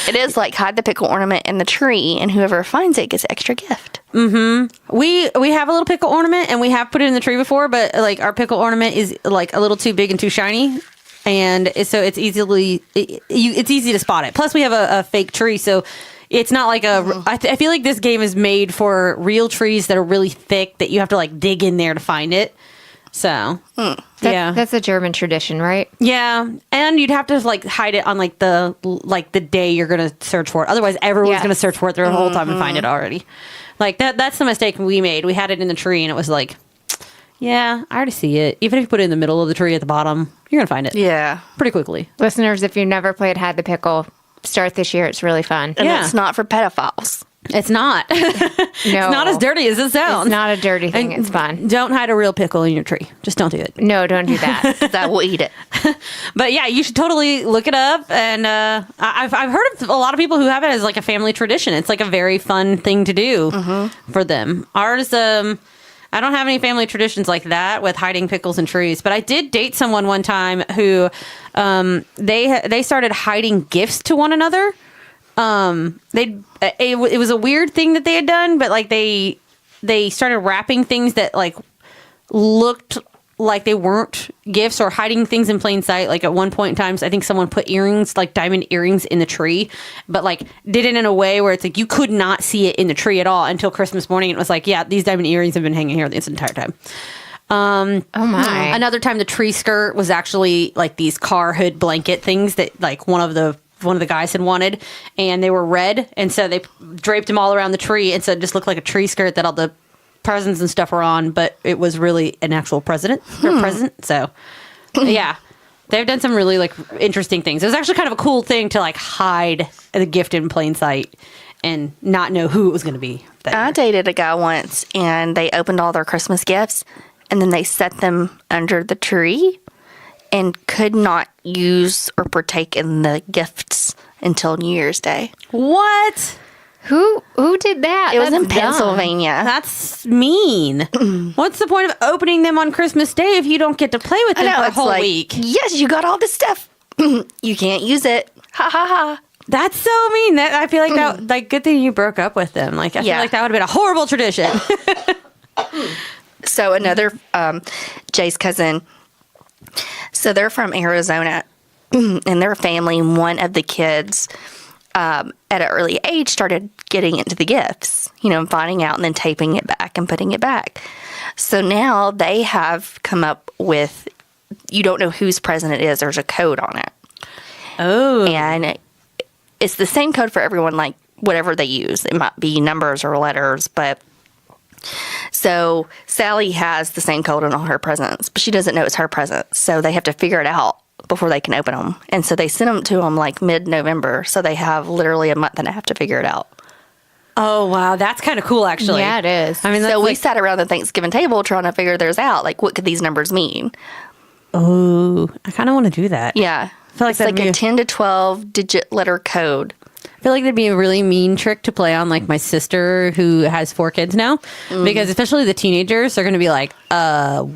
It is like hide the pickle ornament in the tree, and whoever finds it gets an extra gift. we have a little pickle ornament, and we have put it in the tree before, but like our pickle ornament is like a little too big and too shiny, and so it's it's easy to spot it. Plus, we have a fake tree, so it's not like I feel like this game is made for real trees that are really thick that you have to like dig in there to find it. So That's a German tradition, right? yeah, and you'd have to like hide it on like the day you're gonna search for it. Otherwise, everyone's Yeah. gonna search for it the whole time and find it already. Like that's the mistake we made. We had it in the tree, and it was like, yeah, I already see it. Even if you put it in the middle of the tree at the bottom, you're gonna find it Yeah. pretty quickly. Listeners, if you've never played Hide the Pickle, start this year. It's really fun. And Yeah. it's not for pedophiles. It's not. It's No. not as dirty as it sounds. It's not a dirty thing. And It's fun. Don't hide a real pickle in your tree. Just don't do it. No, don't do that. Because I will eat it. But yeah, you should totally look it up. And I've heard of a lot of people who have it as like a family tradition. It's like a very fun thing to do for them. Ours, I don't have any family traditions like that with hiding pickles in trees. But I did date someone one time who they started hiding gifts to one another. It was a weird thing that they had done, but like they started wrapping things that like looked like they weren't gifts or hiding things in plain sight. Like at one point in time, I think someone put earrings, like diamond earrings in the tree, but like did it in a way where it's like you could not see it in the tree at all until Christmas morning. It was like, yeah, these diamond earrings have been hanging here this entire time. Oh my. Another time the tree skirt was actually like these car hood blanket things that like one of the guys had wanted, and they were red, and so they draped them all around the tree, and so it just looked like a tree skirt that all the presents and stuff were on, but it was really an actual present. So yeah, they've done some really like interesting things. It was actually kind of a cool thing to like hide the gift in plain sight and not know who it was going to be. I dated a guy once, and they opened all their Christmas gifts, and then they set them under the tree and could not use or partake in the gifts until New Year's Day. What? Who did that? It was in That's dumb. Pennsylvania. That's mean. What's the point of opening them on Christmas Day if you don't get to play with them for a it's whole like, week? yes, you got all this stuff. You can't use it. Ha ha ha. That's so mean. That I feel like that. Like, good thing you broke up with them. Like, I feel like that would have been a horrible tradition. So another Jay's cousin. So they're from Arizona, and their family. One of the kids, at an early age, started getting into the gifts. And finding out, and then taping it back and putting it back. So now they have come up with. You don't know whose present it is. There's a code on it. Oh, And it's the same code for everyone, like whatever they use. It might be numbers or letters, but so Sally has the same code on all her presents, but she doesn't know it's her present. So they have to figure it out before they can open them. And so they sent them to them like mid-November. So they have literally a month and a half to figure it out. Oh, wow. That's kind of cool, actually. Yeah, it is. I mean, that's So we like, sat around the Thanksgiving table trying to figure theirs out. Like, what could these numbers mean? oh, I kind of want to do that. Yeah. I feel like It's that'd like be a 10 to 12 digit letter code. I feel like there'd be a really mean trick to play on like my sister who has 4 kids now, because especially the teenagers are going to be like,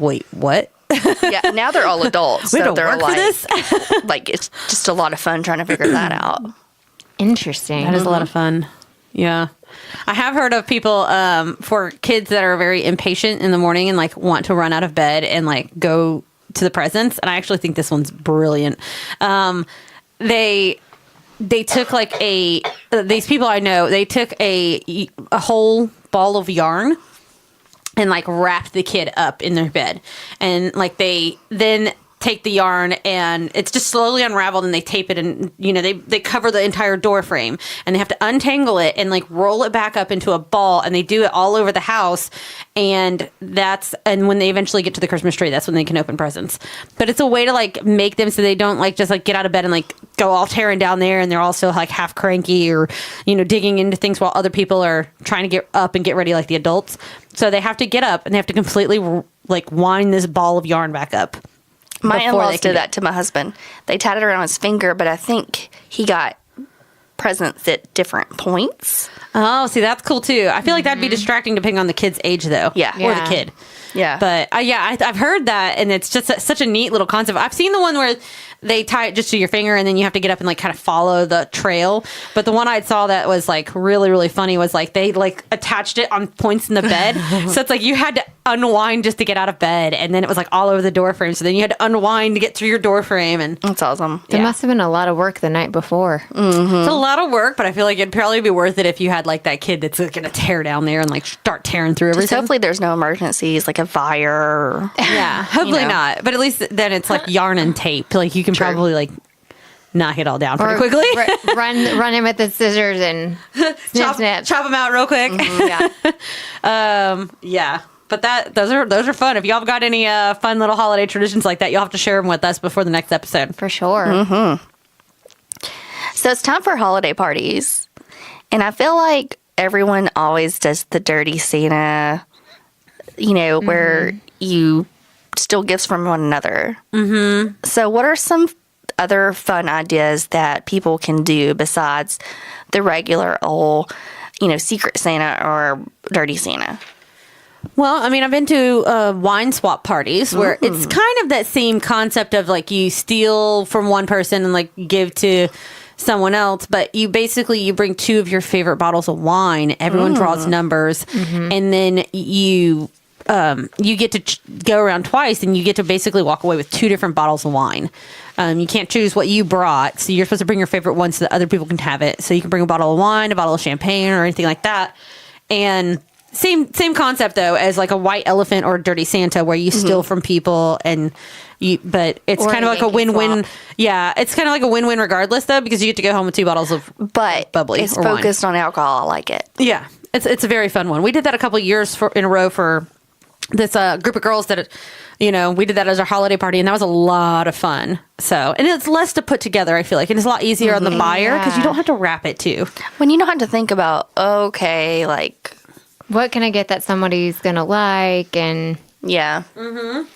wait, what? Yeah, now they're all adults. We so don't they're work like, for this. like, it's just a lot of fun trying to figure that out. Interesting. That is a lot of fun. Yeah. I have heard of people for kids that are very impatient in the morning and like want to run out of bed and like go to the presents. And I actually think this one's brilliant. They took like these people I know, they took a whole ball of yarn and like wrapped the kid up in their bed. And like they then take the yarn and it's just slowly unraveled and they tape it and they cover the entire door frame and they have to untangle it and like roll it back up into a ball, and they do it all over the house. And when they eventually get to the Christmas tree, that's when they can open presents. But it's a way to like make them so they don't like just like get out of bed and like go all tearing down there, and they're also like half cranky or digging into things while other people are trying to get up and get ready like the adults. So they have to get up and they have to completely like wind this ball of yarn back up. My in-laws did that to my husband. They tied it around his finger, but I think he got presents at different points. Oh, see, that's cool too. I feel like that'd be distracting depending on the kid's age, though. Yeah. Or the kid. Yeah. But I've heard that, and it's just such a neat little concept. I've seen the one where they tie it just to your finger, and then you have to get up and like kind of follow the trail. But the one I saw that was like really, really funny was like they like attached it on points in the bed. So it's like you had to unwind just to get out of bed, and then it was like all over the door frame. So then you had to unwind to get through your door frame, and That's awesome. It must have been a lot of work the night before. it's a lot of work. But I feel like it'd probably be worth it if you had like that kid that's going to tear down there and like start tearing through Just everything. hopefully there's no emergencies, like a fire. Or, Yeah, hopefully not. But at least then it's like yarn and tape. Like you can True. probably like knock it all down pretty Or quickly. run in with the scissors and snip, snip. Chop them out real quick. Yeah. Yeah. But those are fun. If y'all got any fun little holiday traditions like that, you'll have to share them with us before the next episode. For sure. So it's time for holiday parties. And I feel like everyone always does the dirty Santa, where you steal gifts from one another. Mm-hmm. So what are some other fun ideas that people can do besides the regular old, Secret Santa or Dirty Santa? Well, I mean, I've been to wine swap parties where it's kind of that same concept of like you steal from one person and like give to someone else, but you bring 2 of your favorite bottles of wine. Everyone draws numbers, and then you you get to go around twice, and you get to basically walk away with 2 different bottles of wine. You can't choose what you brought, so you're supposed to bring your favorite one so that other people can have it. So you can bring a bottle of wine, a bottle of champagne, or anything like that. And same concept though as like a white elephant or a dirty Santa, where you steal from people but it's kind of like a win-win. Yeah, it's kind of like a win-win regardless though, because you get to go home with 2 bottles of bubbly. It's or focused wine. on alcohol. I like it. Yeah, it's a very fun one. We did that a couple of years in a row for this group of girls that, we did that as our holiday party, and that was a lot of fun. So, and it's less to put together, I feel like, and it's a lot easier on the buyer because you don't have to wrap it too. When you don't have to think about, okay, like, what can I get that somebody's going to like? And yeah.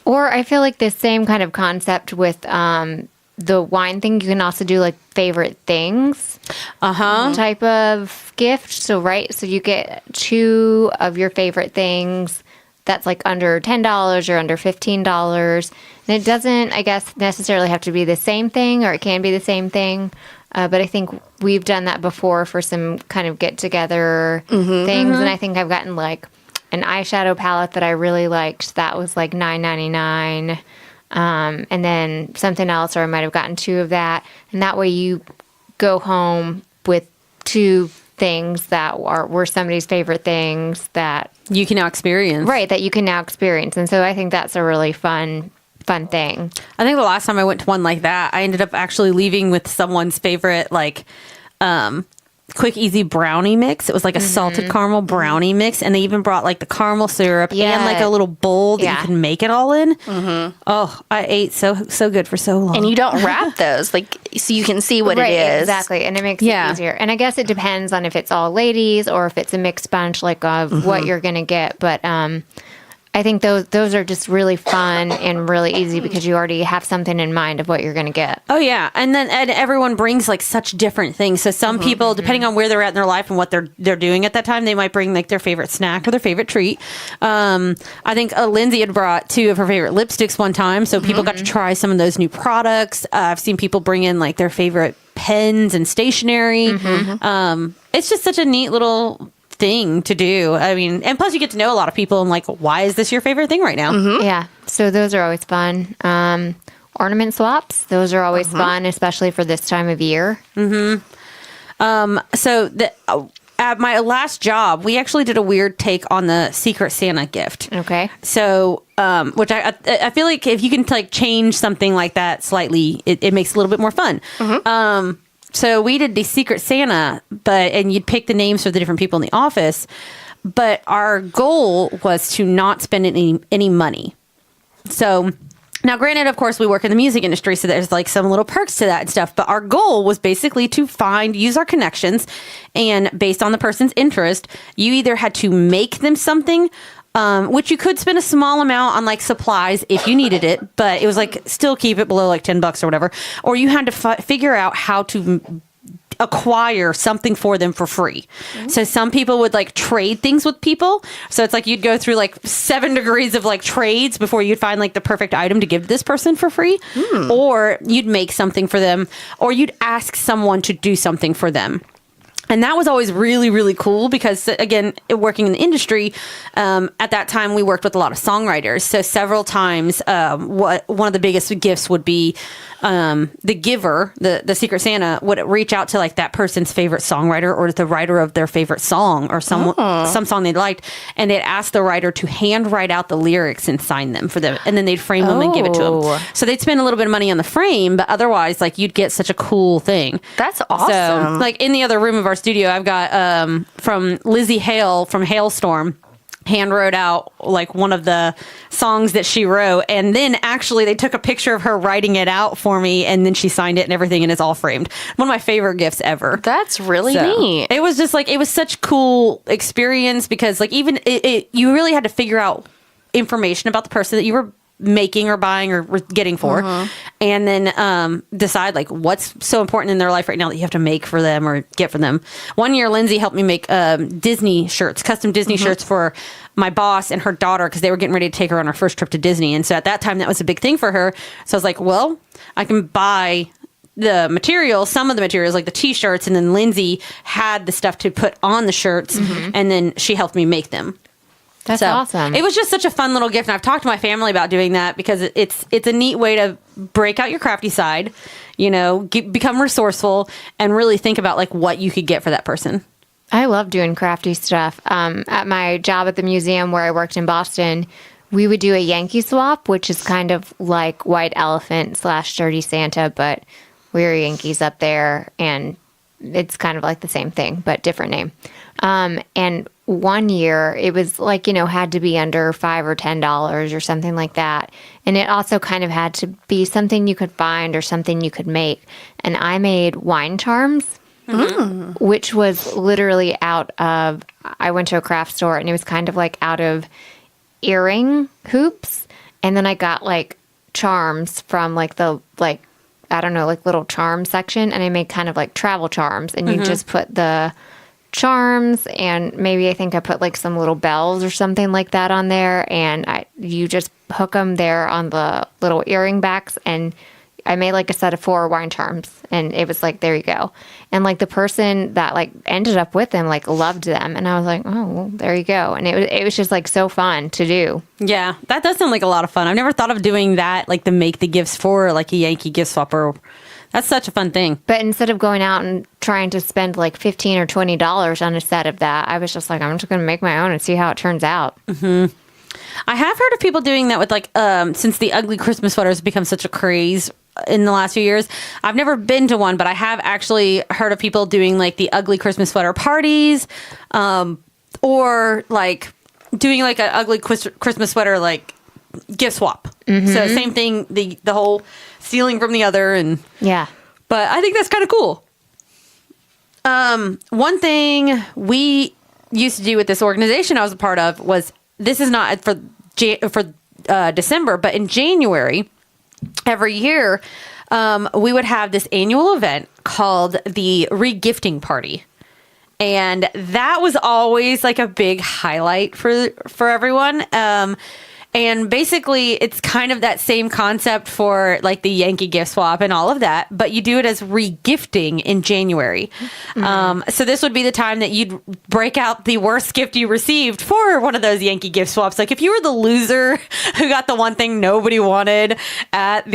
or I feel like the same kind of concept with the wine thing. You can also do like favorite things type of gift. So you get 2 of your favorite things that's like under $10 or under $15. And it doesn't, I guess, necessarily have to be the same thing, or it can be the same thing. But I think we've done that before for some kind of get-together things. And I think I've gotten like an eyeshadow palette that I really liked. That was like $9.99. And then something else, or I might have gotten 2 of that. And that way you go home with 2 things that were somebody's favorite things that You can now experience. Right, that you can now experience. And so I think that's a really fun thing. I think the last time I went to one like that, I ended up actually leaving with someone's favorite, like, quick easy brownie mix. It was like a salted caramel brownie mix, and they even brought like the caramel syrup and like a little bowl that you can make it all in. Oh, I ate so good for so long. And you don't wrap those, like, so you can see what it is. Exactly, and it makes it easier. And I guess it depends on if it's all ladies or if it's a mixed bunch, like of what you're gonna get. But I think those are just really fun and really easy because you already have something in mind of what you're going to get. Oh yeah, and everyone brings like such different things. So some people, depending on where they're at in their life and what they're doing at that time, they might bring like their favorite snack or their favorite treat. I think Lindsay had brought 2 of her favorite lipsticks one time, so people got to try some of those new products. I've seen people bring in like their favorite pens and stationery. It's just such a neat little thing to do. I mean, and plus you get to know a lot of people and like, why is this your favorite thing right now? Yeah, so those are always fun. Ornament swaps, those are always fun, especially for this time of year. So at my last job, we actually did a weird take on the Secret Santa gift. Okay. So, which I feel like if you can like change something like that slightly, it makes it a little bit more fun. So we did the Secret Santa, and you'd pick the names for the different people in the office, but our goal was to not spend any money. So now, granted, of course, we work in the music industry, so there's like some little perks to that and stuff, but our goal was basically to use our connections, and based on the person's interest, you either had to make them something, which you could spend a small amount on like supplies if you needed it, but it was like still keep it below like $10 or whatever. Or you had to figure out how to acquire something for them for free. So some people would like trade things with people. So it's like you'd go through like 7 degrees of like trades before you'd find like the perfect item to give this person for free. Or you'd make something for them, or you'd ask someone to do something for them. And that was always really, really cool because, again, working in the industry, at that time we worked with a lot of songwriters. So several times, one of the biggest gifts would be the giver, the Secret Santa, would reach out to like that person's favorite songwriter or the writer of their favorite song or some song they liked, and they'd ask the writer to hand write out the lyrics and sign them for them, and then they'd frame them and give it to them. So they'd spend a little bit of money on the frame, but otherwise, like you'd get such a cool thing. That's awesome. So, like in the other room of our studio, I've got from Lizzie Hale from Hailstorm, hand wrote out like one of the songs that she wrote, and then actually they took a picture of her writing it out for me, and then she signed it and everything, and it's all framed. One of my favorite gifts ever. That's really neat. It was just like, it was such a cool experience because like even you really had to figure out information about the person that you were making or buying or getting for, and then decide like what's so important in their life right now that you have to make for them or get for them. One year Lindsay helped me make Disney shirts, custom Disney shirts for my boss and her daughter, because they were getting ready to take her on her first trip to Disney, and so at that time that was a big thing for her. So I was like, well, I can buy the material, some of the materials like the t-shirts, and then Lindsay had the stuff to put on the shirts, and then she helped me make them. That's awesome. It was just such a fun little gift, and I've talked to my family about doing that because it's a neat way to break out your crafty side, become resourceful, and really think about like what you could get for that person. I love doing crafty stuff. At my job at the museum where I worked in Boston, we would do a Yankee swap, which is kind of like White Elephant / Dirty Santa, but we're Yankees up there, and it's kind of like the same thing, but different name. And one year it was like, had to be under $5 or $10 or something like that. And it also kind of had to be something you could find or something you could make. And I made wine charms, which was literally I went to a craft store, and it was kind of like out of earring hoops. And then I got like charms from like I don't know, like little charm section. And I made kind of like travel charms, and you just put the charms, and maybe I think I put like some little bells or something like that on there, and you just hook them there on the little earring backs, and I made like a set of 4 wine charms, and it was like, there you go. And like the person that like ended up with them like loved them, and I was like, oh well, there you go. And it was just like so fun to do. Yeah, that does sound like a lot of fun. I've never thought of doing that, like to make the gifts for like a Yankee gift swapper. That's such a fun thing. But instead of going out and trying to spend like $15 or $20 on a set of that, I was just like, I'm just going to make my own and see how it turns out. Mm-hmm. I have heard of people doing that with like, since the ugly Christmas sweaters have become such a craze in the last few years. I've never been to one, but I have actually heard of people doing like the ugly Christmas sweater parties, or like doing like an ugly Christmas sweater, like gift swap. So same thing, the whole stealing from the other, and but I think that's kind of cool. One thing we used to do with this organization I was a part of was, this is not for December, but in January every year, we would have this annual event called the regifting party. And that was always like a big highlight for everyone. And basically, it's kind of that same concept for like the Yankee gift swap and all of that, but you do it as regifting in January. So this would be the time that you'd break out the worst gift you received for one of those Yankee gift swaps. Like if you were the loser who got the one thing nobody wanted at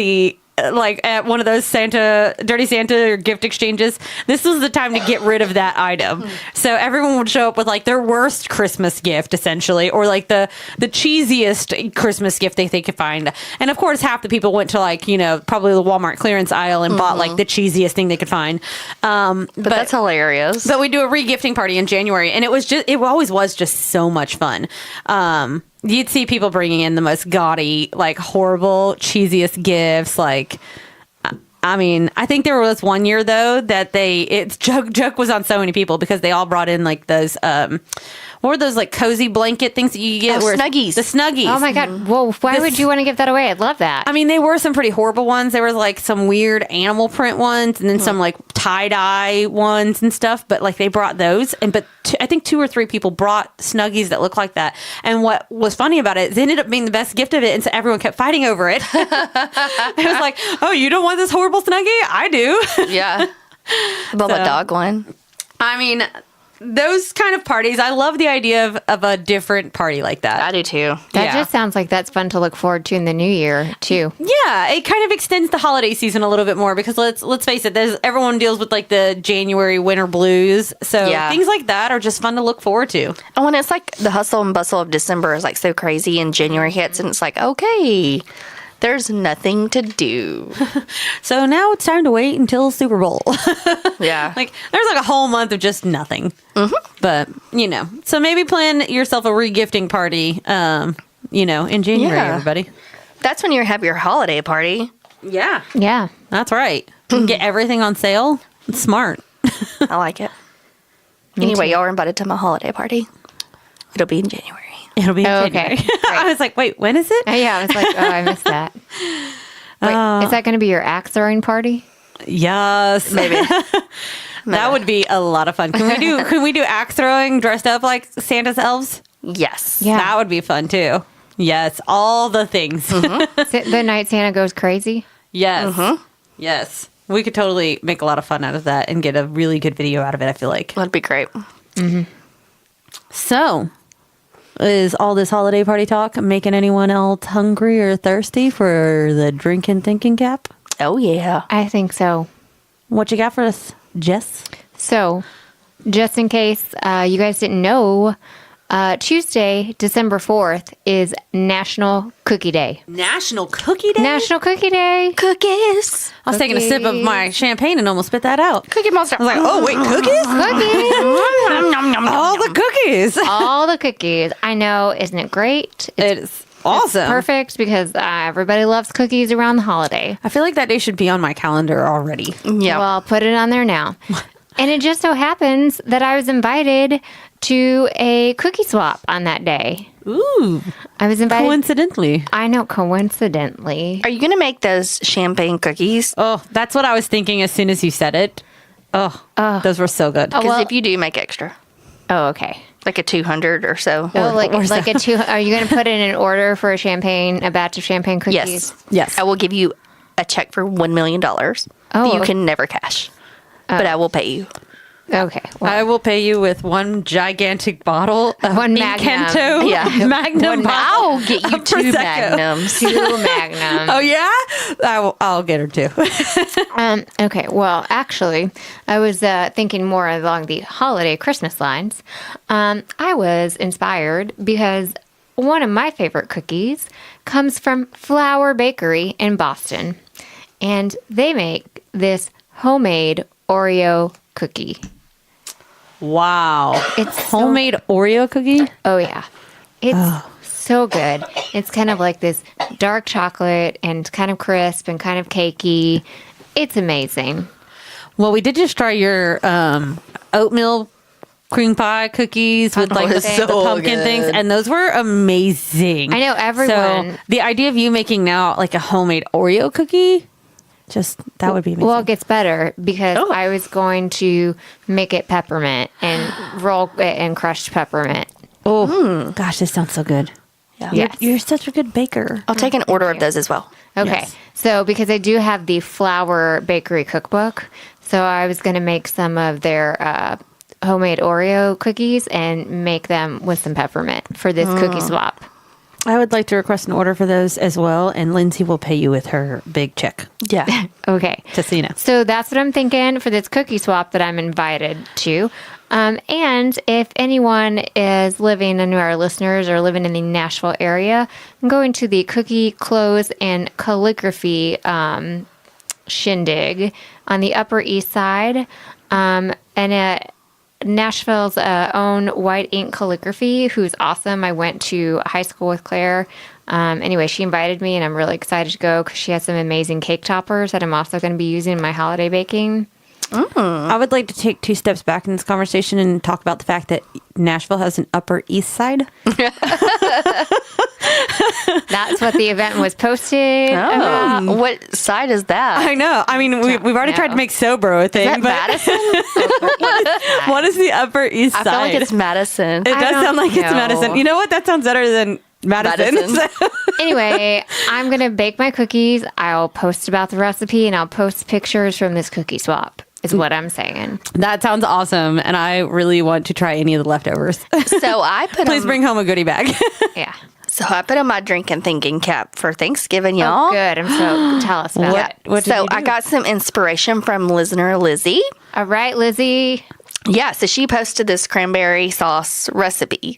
at one of those Dirty Santa or gift exchanges, this was the time to get rid of that item. So everyone would show up with like their worst Christmas gift, essentially, or like the cheesiest Christmas gift they could find. And of course, half the people went to like, probably the Walmart clearance aisle and bought like the cheesiest thing they could find. But that's hilarious. But we do a regifting party in January, and it always was just so much fun. You'd see people bringing in the most gaudy, like horrible, cheesiest gifts. Like, I mean, I think there was one year though that joke was on so many people because they all brought in like those, what were those like cozy blanket things that you get? Snuggies. The Snuggies. Oh my God. Well, why would you want to give that away? I'd love that. I mean, they were some pretty horrible ones. There was like some weird animal print ones, and then some like tie-dye ones and stuff. But like they brought those, but I think 2 or 3 people brought Snuggies that looked like that. And what was funny about it is it ended up being the best gift of it, and so everyone kept fighting over it. It was like, oh, you don't want this horrible Snuggie? I do. Yeah. About the dog one. I mean, those kind of parties, I love the idea of a different party like that. I do too. That just sounds like that's fun to look forward to in the new year too. Yeah, it kind of extends the holiday season a little bit more because let's face it, everyone deals with like the January winter blues. So things like that are just fun to look forward to. And when it's like the hustle and bustle of December is like so crazy, and January hits and it's like, okay, there's nothing to do. So now it's time to wait until Super Bowl. Yeah. Like there's like a whole month of just nothing. But, so maybe plan yourself a regifting party, in January, everybody. That's when you have your holiday party. Yeah. Yeah. That's right. Get everything on sale. It's smart. I like it. Anyway, y'all are invited to my holiday party. It'll be in January. It'll be in okay. January. I was like, wait, when is it? Yeah, I was like, oh, I missed that. Wait, is that going to be your axe throwing party? Yes. Maybe. That would be a lot of fun. Can we do axe throwing dressed up like Santa's elves? Yes. Yeah. That would be fun too. Yes, all the things. The night Santa goes crazy? Yes. Yes. We could totally make a lot of fun out of that and get a really good video out of it, I feel like. That'd be great. So, Is all this holiday party talk making anyone else hungry or thirsty for the drinking thinking cap? Oh, yeah. I think so. What you got for us, Jess? So, just in case you guys didn't know, Tuesday, December 4th, is National Cookie Day. National Cookie Day? National Cookie Day. Cookies. I was taking a sip of my champagne and almost spit that out. Cookie Monster. I was like, oh, wait, cookies? Cookies. All the cookies. All the cookies. I know. Isn't it great? It's awesome. Perfect because everybody loves cookies around the holiday. I feel like that day should be on my calendar already. Yeah. Well, I'll put it on there now. And it just so happens that I was invited to a cookie swap on that day. Ooh. I was invited. Coincidentally. I know, coincidentally. Are you going to make those champagne cookies? Oh, that's what I was thinking as soon as you said it. Oh, those were so good. Because well- if you do, make extra. Oh, okay. Like a 200 or so. Oh, like or so. a two. Are you going to put in an order for a batch of champagne cookies? Yes. Yes. I will give you a check for $1 million that you can never cash. But I will pay you. Okay. Well, I will pay you with one gigantic bottle of One Magnum. Incento Yeah. Magnum bottle. I'll get you of 2 Prosecco. Magnums. 2 Magnums. Oh, yeah? I'll get her too. Okay. Well, actually, I was thinking more along the holiday Christmas lines. I was inspired because one of my favorite cookies comes from Flour Bakery in Boston, and they make this homemade Oreo cookie. Wow. It's Homemade Oreo cookie? Oh yeah, it's so good. It's kind of like this dark chocolate and kind of crisp and kind of cakey. It's amazing. Well, we did just try your oatmeal cream pie cookies with like Pumpkin the thing. the pumpkin good. things, and those were amazing. I know everyone. So the idea of you making now like a homemade Oreo cookie, just that would be amazing. Well, it gets better because I was going to make it peppermint and roll it in crushed peppermint. Gosh, this sounds so good. Yeah. Yes. You're such a good baker. I'll take an order of those as well. Okay. Yes. So because I do have the Flour Bakery cookbook, so I was going to make some of their homemade Oreo cookies and make them with some peppermint for this cookie swap. I would like to request an order for those as well, and Lindsay will pay you with her big check. Yeah. Okay. Just so you know. So that's what I'm thinking for this cookie swap that I'm invited to. And if anyone is living, any of our listeners are living in the Nashville area, I'm going to the Cookie, Clothes, and Calligraphy shindig on the Upper East Side. And Nashville's own White Ink Calligraphy, who's awesome. I went to high school with Claire. Anyway, she invited me, and I'm really excited to go because she has some amazing cake toppers that I'm also going to be using in my holiday baking. I would like to take 2 steps back in this conversation and talk about the fact that Nashville has an Upper East Side. That's what the event was posted about. What side is that? I know. I mean, we've already tried to make Sobro a thing, Is that Madison? what is the Upper East I Side? feel like it's Madison. It does don't sound like it's know. Madison. You know what? That sounds better than Madison. Madison. Anyway, I'm going to bake my cookies. I'll post about the recipe, and I'll post pictures from this cookie swap, is what I'm saying. That sounds awesome, and I really want to try any of the leftovers. So I put Please on, bring home a goodie bag. Yeah. So I put on my drinking thinking cap for Thanksgiving, y'all. Oh, good. I'm so tell us about it. What did So you do? I got some inspiration from listener Lizzie. All right, Lizzie. Yeah, so she posted this cranberry sauce recipe.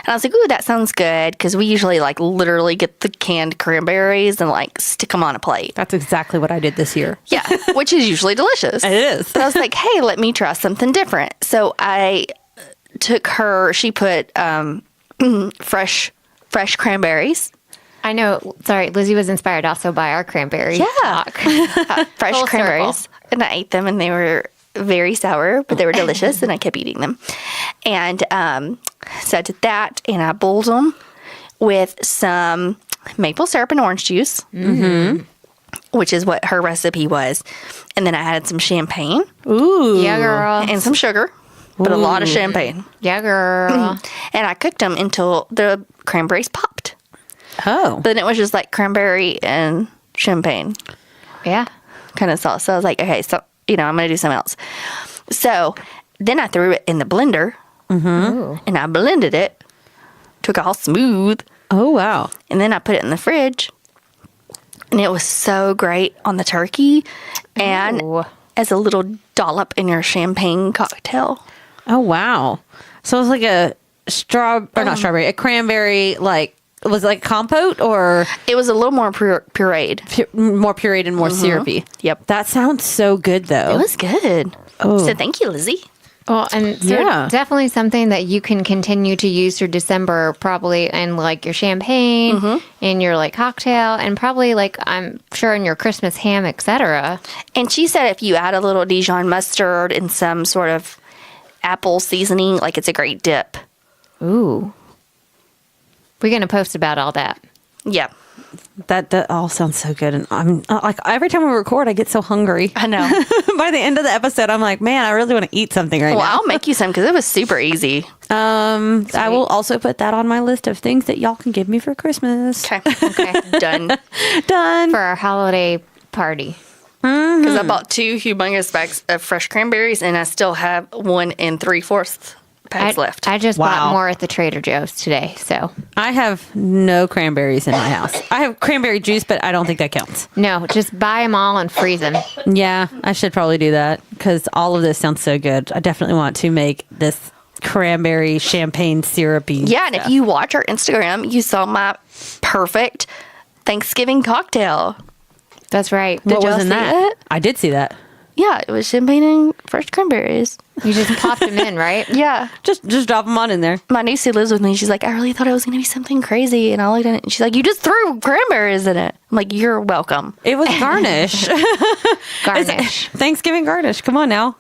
And I was like, ooh, that sounds good. Because we usually like literally get the canned cranberries and like stick them on a plate. That's exactly what I did this year. Yeah, which is usually delicious. It is. But I was like, hey, let me try something different. So I took she put fresh cranberries. I know. Sorry, Lizzie was inspired also by our cranberry talk. Fresh Full cranberries. And I ate them and they were very sour, but they were delicious and I kept eating them. And so I did that and I boiled them with some maple syrup and orange juice, which is what her recipe was. And then I added some champagne Ooh. Yeah, girl. and some sugar, but a lot of champagne. Yeah, girl. And I cooked them until the cranberries popped. Oh. But then it was just like cranberry and champagne Yeah. kind of sauce. So I was like, okay, so, I'm going to do something else. So then I threw it in the blender Ooh. and I blended it took all smooth. Oh, wow. And then I put it in the fridge. And it was so great on the turkey and Ooh. as a little dollop in your champagne cocktail. Oh, wow. So it was like a a cranberry, like, was it like compote or It was a little more pureed. more pureed and more syrupy? Yep. That sounds so good, though. It was good. Oh. So thank you, Lizzie. Well, and so Yeah. definitely something that you can continue to use through December, probably in like your champagne, in your like cocktail, and probably like I'm sure in your Christmas ham, etc. And she said if you add a little Dijon mustard and some sort of apple seasoning, like it's a great dip. Ooh, we're gonna post about all that. Yeah. That all sounds so good. And I'm like, every time we record, I get so hungry. I know. By the end of the episode, I'm like, man, I really want to eat something right Well, now. I'll make you some because it was super easy. I will also put that on my list of things that y'all can give me for Christmas. Okay. Okay, Done. Done. for our holiday party. Because I bought 2 humongous bags of fresh cranberries and I still have 1 3/4 bags left. I just Wow. bought more at the Trader Joe's today, so I have no cranberries in my house. I have cranberry juice, but I don't think that counts. no, just buy them all and freeze them. Yeah, I should probably do that because all of this sounds so good. I definitely want to make this cranberry champagne syrupy. Yeah, and if you watch our Instagram, you saw my perfect Thanksgiving cocktail. That's right. What y'all was in see that? it? I did see that. Yeah, it was champagne and fresh cranberries. You just popped them in, right? Yeah. Just drop them on in there. My niece who lives with me, she's like, I really thought it was going to be something crazy. And I looked at it and she's like, you just threw cranberries in it. I'm like, you're welcome. It was garnish. Garnish. Thanksgiving garnish. Come on now.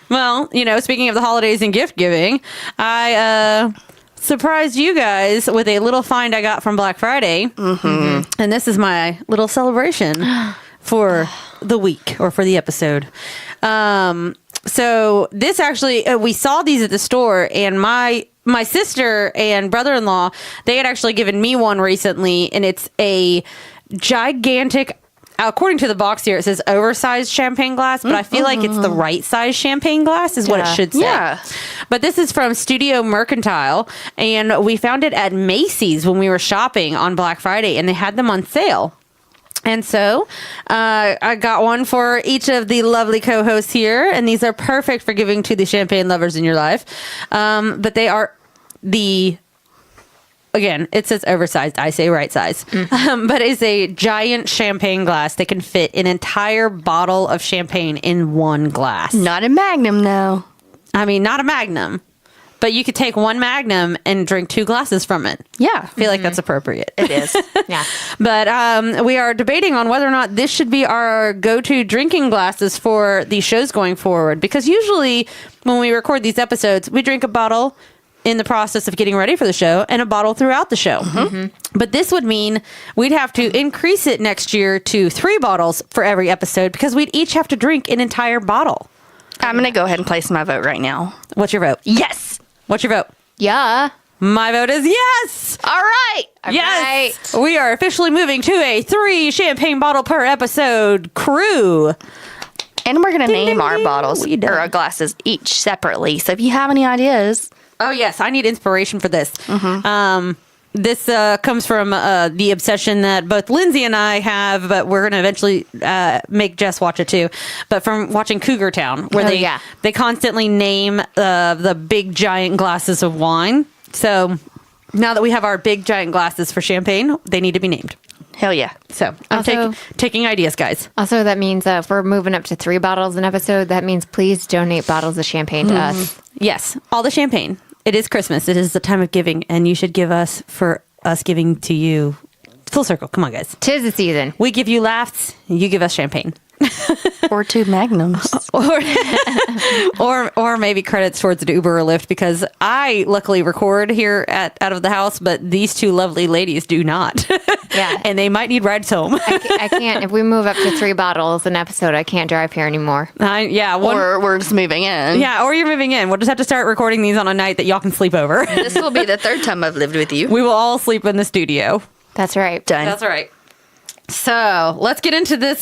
Well, speaking of the holidays and gift giving, I surprised you guys with a little find I got from Black Friday. Mm-hmm. And this is my little celebration for the week or for the episode. So this actually, we saw these at the store, and my sister and brother-in-law, they had actually given me one recently, and it's a gigantic, according to the box here, it says oversized champagne glass, but I feel like it's the right size champagne glass is what it Yeah. should say. Yeah. But this is from Studio Mercantile, and we found it at Macy's when we were shopping on Black Friday, and they had them on sale. And so I got one for each of the lovely co-hosts here, and these are perfect for giving to the champagne lovers in your life. But they are again, it says oversized. I say right size. But it's a giant champagne glass that can fit an entire bottle of champagne in one glass. Not a Magnum, though. I mean, not a Magnum, but you could take one Magnum and drink 2 glasses from it. Yeah. I feel like that's appropriate. It is. Yeah. But we are debating on whether or not this should be our go-to drinking glasses for these shows going forward. Because usually when we record these episodes, we drink a bottle in the process of getting ready for the show and a bottle throughout the show. Mm-hmm. But this would mean we'd have to increase it next year to 3 bottles for every episode because we'd each have to drink an entire bottle. I'm going to go ahead and place my vote right now. What's your vote? Yes. What's your vote? Yeah. My vote is yes. All right. Yes. We are officially moving to a 3 champagne bottle per episode crew. And we're going to name ding, our ding. bottles We done. or our glasses each separately. So if you have any ideas, Oh, yes. I need inspiration for this. This comes from the obsession that both Lindsay and I have, but we're going to eventually make Jess watch it too. But from watching Cougar Town, where they constantly name the big giant glasses of wine. So now that we have our big giant glasses for champagne, they need to be named. hell yeah. So I'm Also- taking ideas, guys. Also, that means if we're moving up to 3 bottles an episode, that means please donate bottles of champagne to us. Yes, all the champagne. It is Christmas. It is the time of giving, and you should give us for us giving to you. Full circle. Come on, guys. 'Tis the season. We give you laughs. You give us champagne. Or 2 Magnums. or maybe credits towards an Uber or Lyft because I luckily record here out of the house, but these 2 lovely ladies do not. Yeah. And they might need rides home. I can't, if we move up to 3 bottles an episode, I can't drive here anymore. Or we're just moving in. Yeah, or you're moving in. We'll just have to start recording these on a night that y'all can sleep over. This will be the 3rd time I've lived with you. We will all sleep in the studio. That's right. Done. That's all right. So let's get into this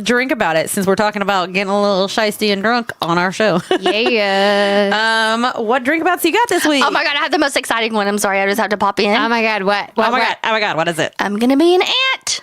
drink about it, since we're talking about getting a little shiesty and drunk on our show. Yeah. What drink abouts you got this week? Oh my God, I have the most exciting one. I'm sorry, I just have to pop in. Oh my God, what? Oh my God, what is it? I'm going to be an aunt.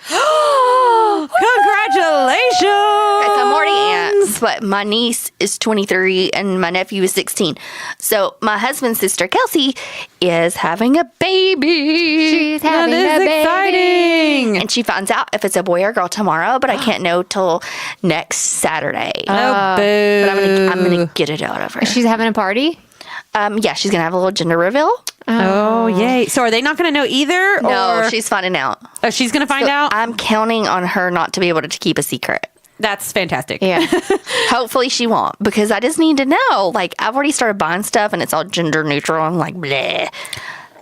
Congratulations! So I'm already aunt, but my niece is 23 and my nephew is 16. So my husband's sister, Kelsey, is having a baby. She's That having is a baby. exciting. And she finds out if it's a boy or girl tomorrow, but I can't know till next Saturday. Oh, boo. But I'm gonna get it out of her. She's having a party? Yeah, she's gonna have a little gender reveal. Oh, yay. So are they not going to know either? No, or she's finding out. oh, she's going to find out? I'm counting on her not to be able to keep a secret. That's fantastic. Yeah. Hopefully she won't, because I just need to know. Like, I've already started buying stuff and it's all gender neutral. I'm like, bleh.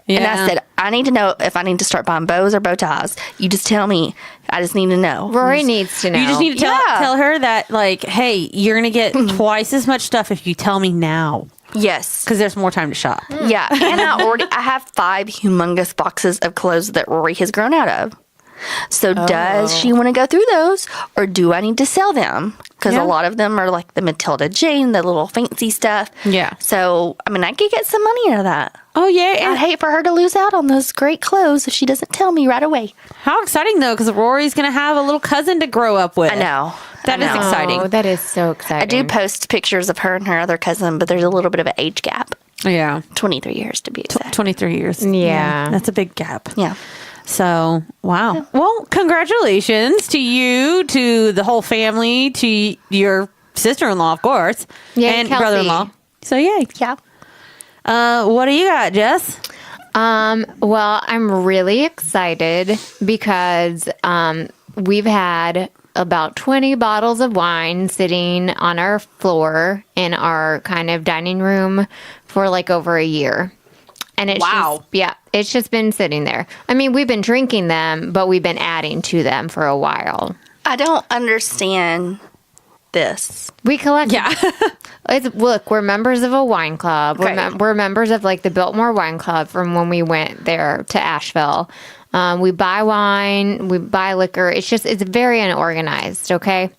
Yeah. And I said, I need to know if I need to start buying bows or bow ties. You just tell me. I just need to know. Rory needs to know. You just need to Yeah. tell her that, like, hey, you're going to get twice as much stuff if you tell me now. Yes. Because there's more time to shop. Yeah. And I have 5 humongous boxes of clothes that Rory has grown out of. So does she want to go through those, or do I need to sell them? Because Yeah. a lot of them are like the Matilda Jane, the little fancy stuff. Yeah. So, I mean, I could get some money out of that. Oh, yeah. I'd hate for her to lose out on those great clothes if she doesn't tell me right away. How exciting, though, because Rory's going to have a little cousin to grow up with. I know. That I is know. exciting. Oh, that is so exciting. I do post pictures of her and her other cousin, but there's a little bit of an age gap. Yeah. 23 years to be exact. 23 years. Yeah. That's a big gap. Yeah. So, wow. Well, congratulations to you, to the whole family, to your sister-in-law, of course, Yeah, and Kelsey. brother-in-law. So, yay. Yeah. What do you got, Jess? Well, I'm really excited because we've had about 20 bottles of wine sitting on our floor in our kind of dining room for like over a year. And it's Wow. it's just been sitting there. I mean, we've been drinking them, but we've been adding to them for a while. I don't understand this. We collect. Yeah. Look, we're members of a wine club. Okay. We're members of like the Biltmore Wine Club from when we went there to Asheville. We buy wine, we buy liquor. It's very unorganized. Okay.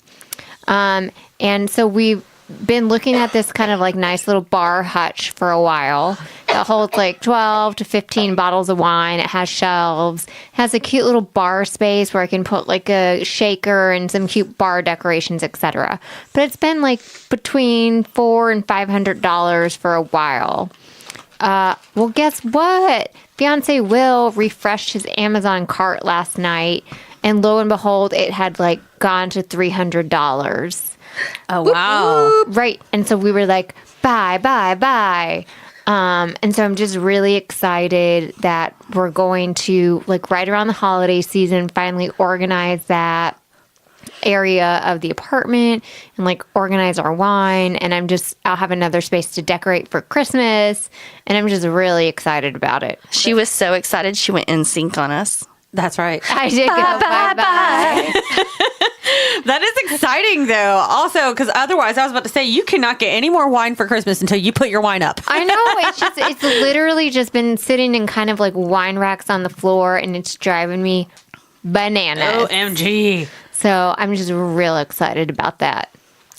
And so we've been looking at this kind of like nice little bar hutch for a while that holds like 12 to 15 bottles of wine. It has shelves, has a cute little bar space where I can put like a shaker and some cute bar decorations, etc. But it's been like between $400 and $500 for a while. Well, guess what? Fiance Will refreshed his Amazon cart last night, and lo and behold, it had like gone to $300. Oh, wow. Right. And so we were like, buy. And so I'm just really excited that we're going to, like, right around the holiday season, finally organize that area of the apartment and like organize our wine. And I'll have another space to decorate for Christmas. And I'm just really excited about it. She was so excited she went in sync on us. That's right. I did go bye. That is exciting, though. Also, because otherwise, I was about to say, you cannot get any more wine for Christmas until you put your wine up. I know. It's literally just been sitting in kind of like wine racks on the floor, and it's driving me bananas. OMG. So I'm just real excited about that.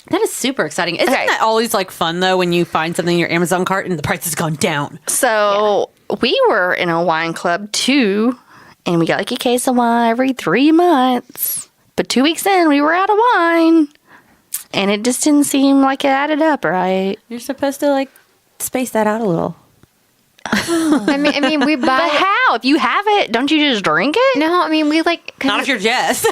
That is super exciting. Isn't Okay. that always like fun, though, when you find something in your Amazon cart and the price has gone down? So we were in a wine club too, and we got like a case of wine every 3 months. But 2 weeks in, we were out of wine, and it just didn't seem like it added up, right? You're supposed to like space that out a little. I mean, we buy. But how? If you have it, don't you just drink it? No, I mean, we like. Not if you're Jess.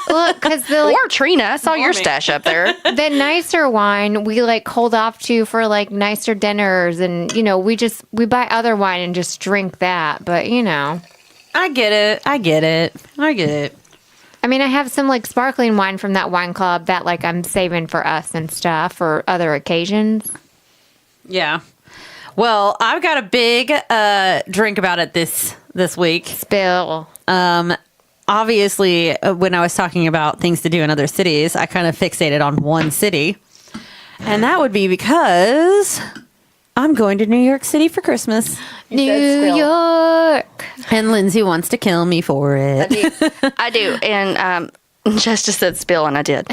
Look, because the Or Trina, I saw your Warming. stash up there. the nicer wine we like hold off to for like nicer dinners, and we buy other wine and just drink that. But I get it. I mean, I have some like sparkling wine from that wine club that like I'm saving for us and stuff for other occasions. Yeah. Well, I've got a big drink about it this week. Spill. Obviously, when I was talking about things to do in other cities, I kind of fixated on one city. And that would be because I'm going to New York City for Christmas. New York. And Lindsay wants to kill me for it. I do. And Jess just said spill, and I did.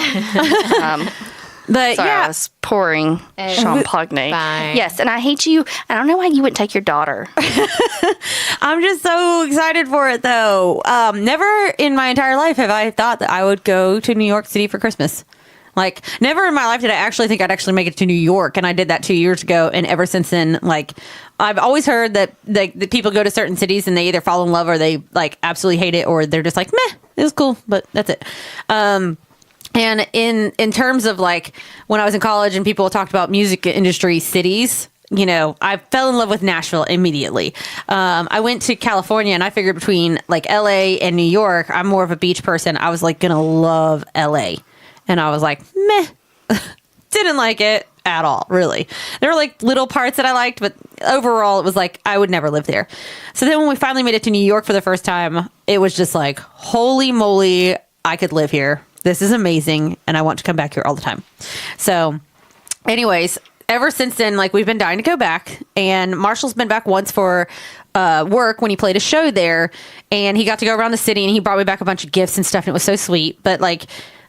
But Sorry, yeah, I was pouring champagne. Fine. Yes, and I hate you. I don't know why you wouldn't take your daughter. I'm just so excited for it, though. Never in my entire life have I thought that I would go to New York City for Christmas. Like, never in my life did I actually think I'd actually make it to New York, and I did that 2 years ago. And ever since then, like, I've always heard that that people go to certain cities and they either fall in love or they like absolutely hate it, or they're just like, meh, it was cool, but that's it. And in terms of like when I was in college and people talked about music industry cities, you know, I fell in love with Nashville immediately. I went to California and I figured between like LA and New York, I'm more of a beach person. I was like going to love LA. And I was like, meh, didn't like it at all, really. There were like little parts that I liked, but overall it was like, I would never live there. So then when we finally made it to New York for the first time, it was just like, holy moly, I could live here. This is amazing, and I want to come back here all the time. So, anyways, ever since then, like, we've been dying to go back, and Marshall's been back once for work when he played a show there, and he got to go around the city, and he brought me back a bunch of gifts and stuff, and it was so sweet. But, like,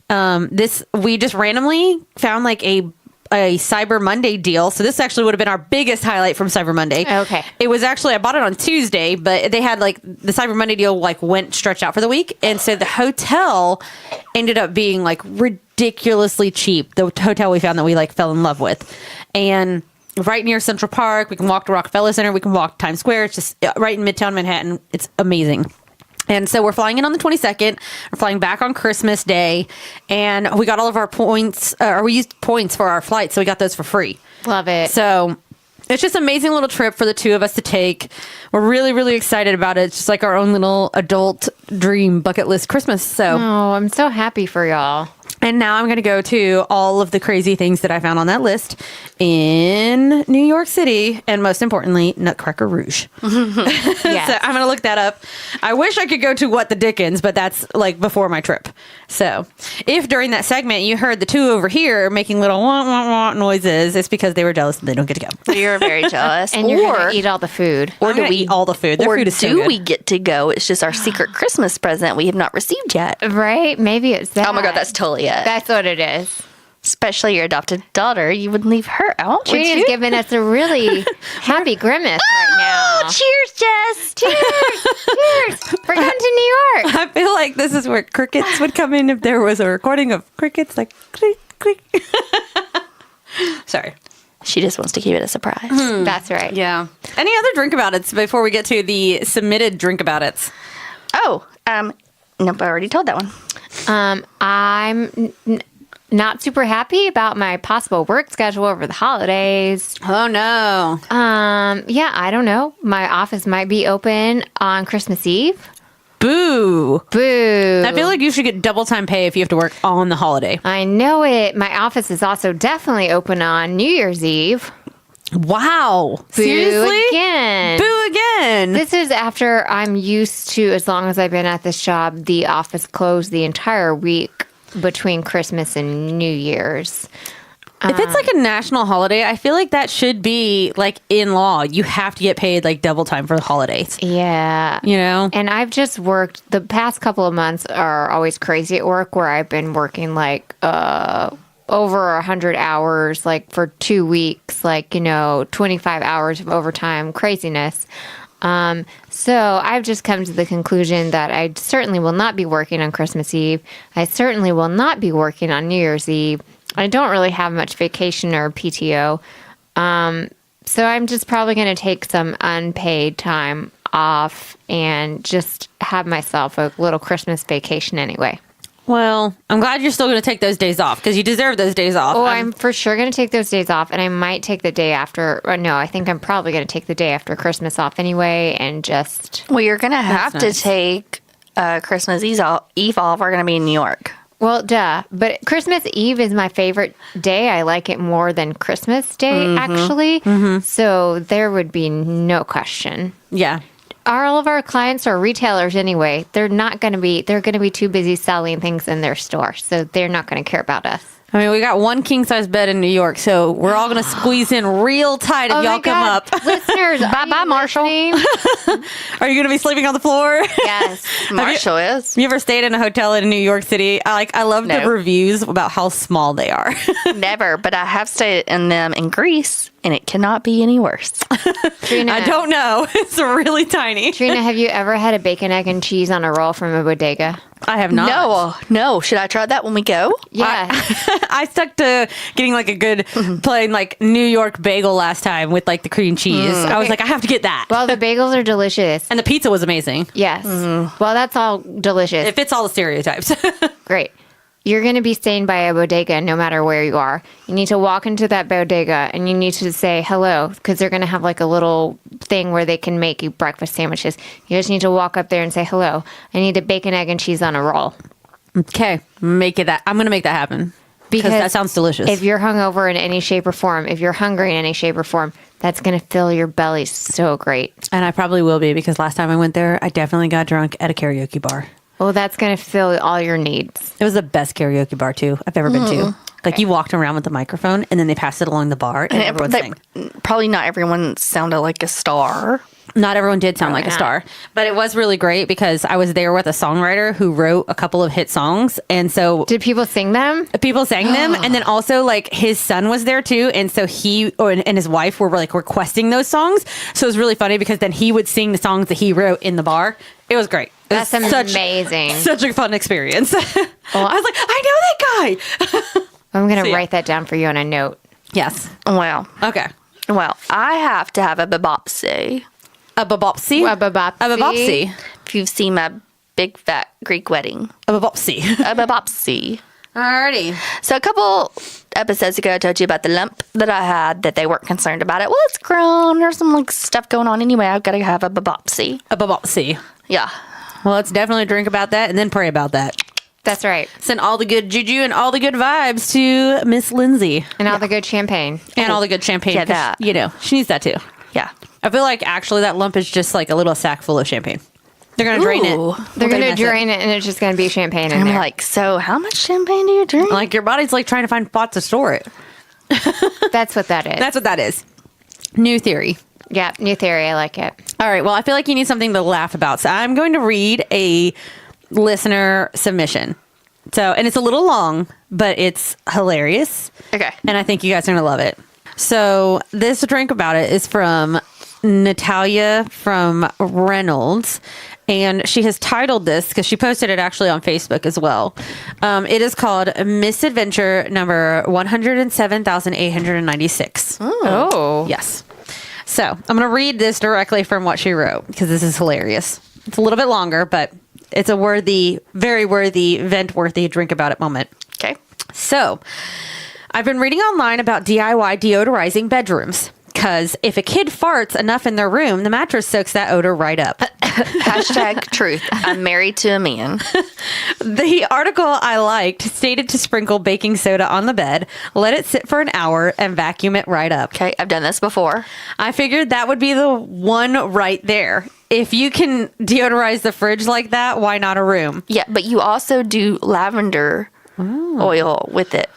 we just randomly found, like, a Cyber Monday deal. So this actually would have been our biggest highlight from Cyber Monday. Okay. It was actually, I bought it on Tuesday, but they had like the Cyber Monday deal like went stretched out for the week. And so the hotel ended up being like ridiculously cheap. The hotel we found that we like fell in love with. And right near Central Park, we can walk to Rockefeller Center, we can walk Times Square. It's just right in Midtown Manhattan. It's amazing. And so we're flying in on the 22nd. We're flying back on Christmas Day. And we got all of our points, or we used points for our flight. So we got those for free. Love it. So it's just an amazing little trip for the two of us to take. We're really, really excited about it. It's just like our own little adult dream bucket list Christmas. So, Oh, I'm so happy for y'all. and now I'm going to go to all of the crazy things that I found on that list in New York City. And most importantly, Nutcracker Rouge. Yes. So I'm going to look that up. I wish I could go to What the Dickens, but that's like before my trip. So if during that segment you heard the two over here making little wah, wah, wah noises, it's because they were jealous and they don't get to go. You're very jealous. and you're going to eat all the food. Or do we eat all the food? Their Or food is so do good. we get to go? It's just our secret Christmas present we have not received yet. Right? Maybe it's that. Oh my God, that's totally it. That's what it is. Especially your adopted daughter. You wouldn't leave her out, would Trina's you? giving us a really happy grimace right now. Oh, cheers, Jess. Cheers! We're going to New York. I feel like this is where crickets would come in if there was a recording of crickets, like click, click. Sorry. She just wants to keep it a surprise. That's right. Yeah. Any other drink about it's before we get to the submitted drink about it's? Oh, nope, I already told that one. I'm not super happy about my possible work schedule over the holidays. Oh no. Yeah, I don't know. My office might be open on Christmas Eve. Boo. Boo. I feel like you should get double time pay if you have to work on the holiday. I know it. My office is also definitely open on New Year's Eve. Wow. Boo Seriously? again. Boo again. This is after I'm used to, as long as I've been at this job, the office closed the entire week between Christmas and New Year's. If it's like a national holiday, I feel like that should be like in law. You have to get paid like double time for the holidays. Yeah. You know? And I've just worked, the past couple of months are always crazy at work, where I've been working like over 100 hours, like for 2 weeks, like, 25 hours of overtime, craziness. So I've just come to the conclusion that I certainly will not be working on Christmas Eve. I certainly will not be working on New Year's Eve. I don't really have much vacation or PTO. So I'm just probably going to take some unpaid time off and just have myself a little Christmas vacation anyway. Well, I'm glad you're still going to take those days off because you deserve those days off. Oh, I'm for sure going to take those days off, and I might take the day after. Or no, I think I'm probably going to take the day after Christmas off anyway, and just. Well, you're going to have nice. to take Christmas Eve off. We're going to be in New York. Well, duh. But Christmas Eve is my favorite day. I like it more than Christmas Day, actually. So there would be no question. Yeah. All of our clients are retailers anyway. They're going to be too busy selling things in their store. So they're not going to care about us. I mean, we got one king size bed in New York, so we're all going to squeeze in real tight if y'all come up. Listeners, Bye, Marshall. Are you going to be sleeping on the floor? Yes. Marshall is. You ever stayed in a hotel in New York City? I love the No. reviews about how small they are. Never, but I have stayed in them in Greece, and it cannot be any worse. Trina, I don't know. It's really tiny. Trina, have you ever had a bacon, egg, and cheese on a roll from a bodega? I have not. No. Should I try that when we go? Yeah. I stuck to getting like a good plain like New York bagel last time with like the cream cheese. I was like, I have to get that. Well, the bagels are delicious. And the pizza was amazing. Yes. Well, that's all delicious. It fits all the stereotypes. Great. You're going to be staying by a bodega no matter where you are. You need to walk into that bodega and you need to say hello because they're going to have like a little thing where they can make you breakfast sandwiches. You just need to walk up there and say hello. I need a bacon, egg, and cheese on a roll. Okay, make it that. I'm going to make that happen because that sounds delicious. If you're hungover in any shape or form, if you're hungry in any shape or form, that's going to fill your belly so great. And I probably will be because last time I went there, I definitely got drunk at a karaoke bar. Well, that's going to fill all your needs. It was the best karaoke bar too I've ever been to. Like you walked around with the microphone and then they passed it along the bar and everyone sang. Probably not everyone sounded like a star. Not everyone did sound like a star, but it was really great because I was there with a songwriter who wrote a couple of hit songs. And so Did people sing them? people sang them. And then also like his son was there too. And so and his wife were like requesting those songs. So it was really funny because then he would sing the songs that he wrote in the bar. It was great. It was That's amazing. Such a fun experience. I was like, I know that guy. I'm going to yeah. write that down for you on a note. Yes. Well, Okay. I have to have a babopsi. A babopsi? A babopsi. A babopsi. If you've seen my big fat Greek wedding. A babopsi. A babopsi. Alrighty. So a couple episodes ago, I told you about the lump that I had that they weren't concerned about it. Well, it's grown. There's some like stuff going on anyway. I've got to have a babopsi. A babopsi. Yeah. Well, let's definitely drink about that and then pray about that. That's right. Send all the good juju and all the good vibes to Miss Lindsay. And all the good champagne. And all the good champagne. Yeah, 'cause, that. You know, she needs that too. Yeah. I feel like actually that lump is just like a little sack full of champagne. They're going to drain it. Ooh. They're going to mess drain it and it's just going to be champagne in I'm there. like, so how much champagne do you drink? Like your body's like trying to find spots to store it. That's what that is. That's what that is. New theory. Yeah, new theory. I like it. All right. Well, I feel like you need something to laugh about. So I'm going to read a listener submission. So, and it's a little long, but it's hilarious. Okay. And I think you guys are going to love it. So this drink about it is from Natalia from Reynolds. And she has titled this because she posted it actually on Facebook as well. It is called Misadventure number 107,896. Oh. Yes. So I'm going to read this directly from what she wrote because this is hilarious. It's a little bit longer, but it's a worthy, very worthy, vent-worthy drink about it moment. Okay. So I've been reading online about DIY deodorizing bedrooms because if a kid farts enough in their room, the mattress soaks that odor right up. Hashtag truth. I'm married to a man. The article I liked stated to sprinkle baking soda on the bed, let it sit for an hour, and vacuum it right up. Okay. I've done this before. I figured that would be the one right there. If you can deodorize the fridge like that, why not a room? Yeah. But you also do lavender oil with it.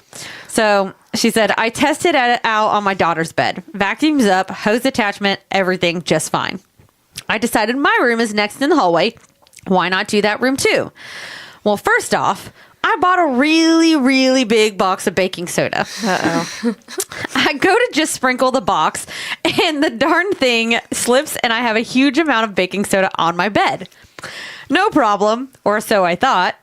So she said, I tested it out on my daughter's bed. Vacuums up, hose attachment, everything just fine. I decided my room is next in the hallway. Why not do that room too? Well, first off, I bought a really, really big box of baking soda. Uh-oh. I go to just sprinkle the box and the darn thing slips and I have a huge amount of baking soda on my bed. No problem, or so I thought.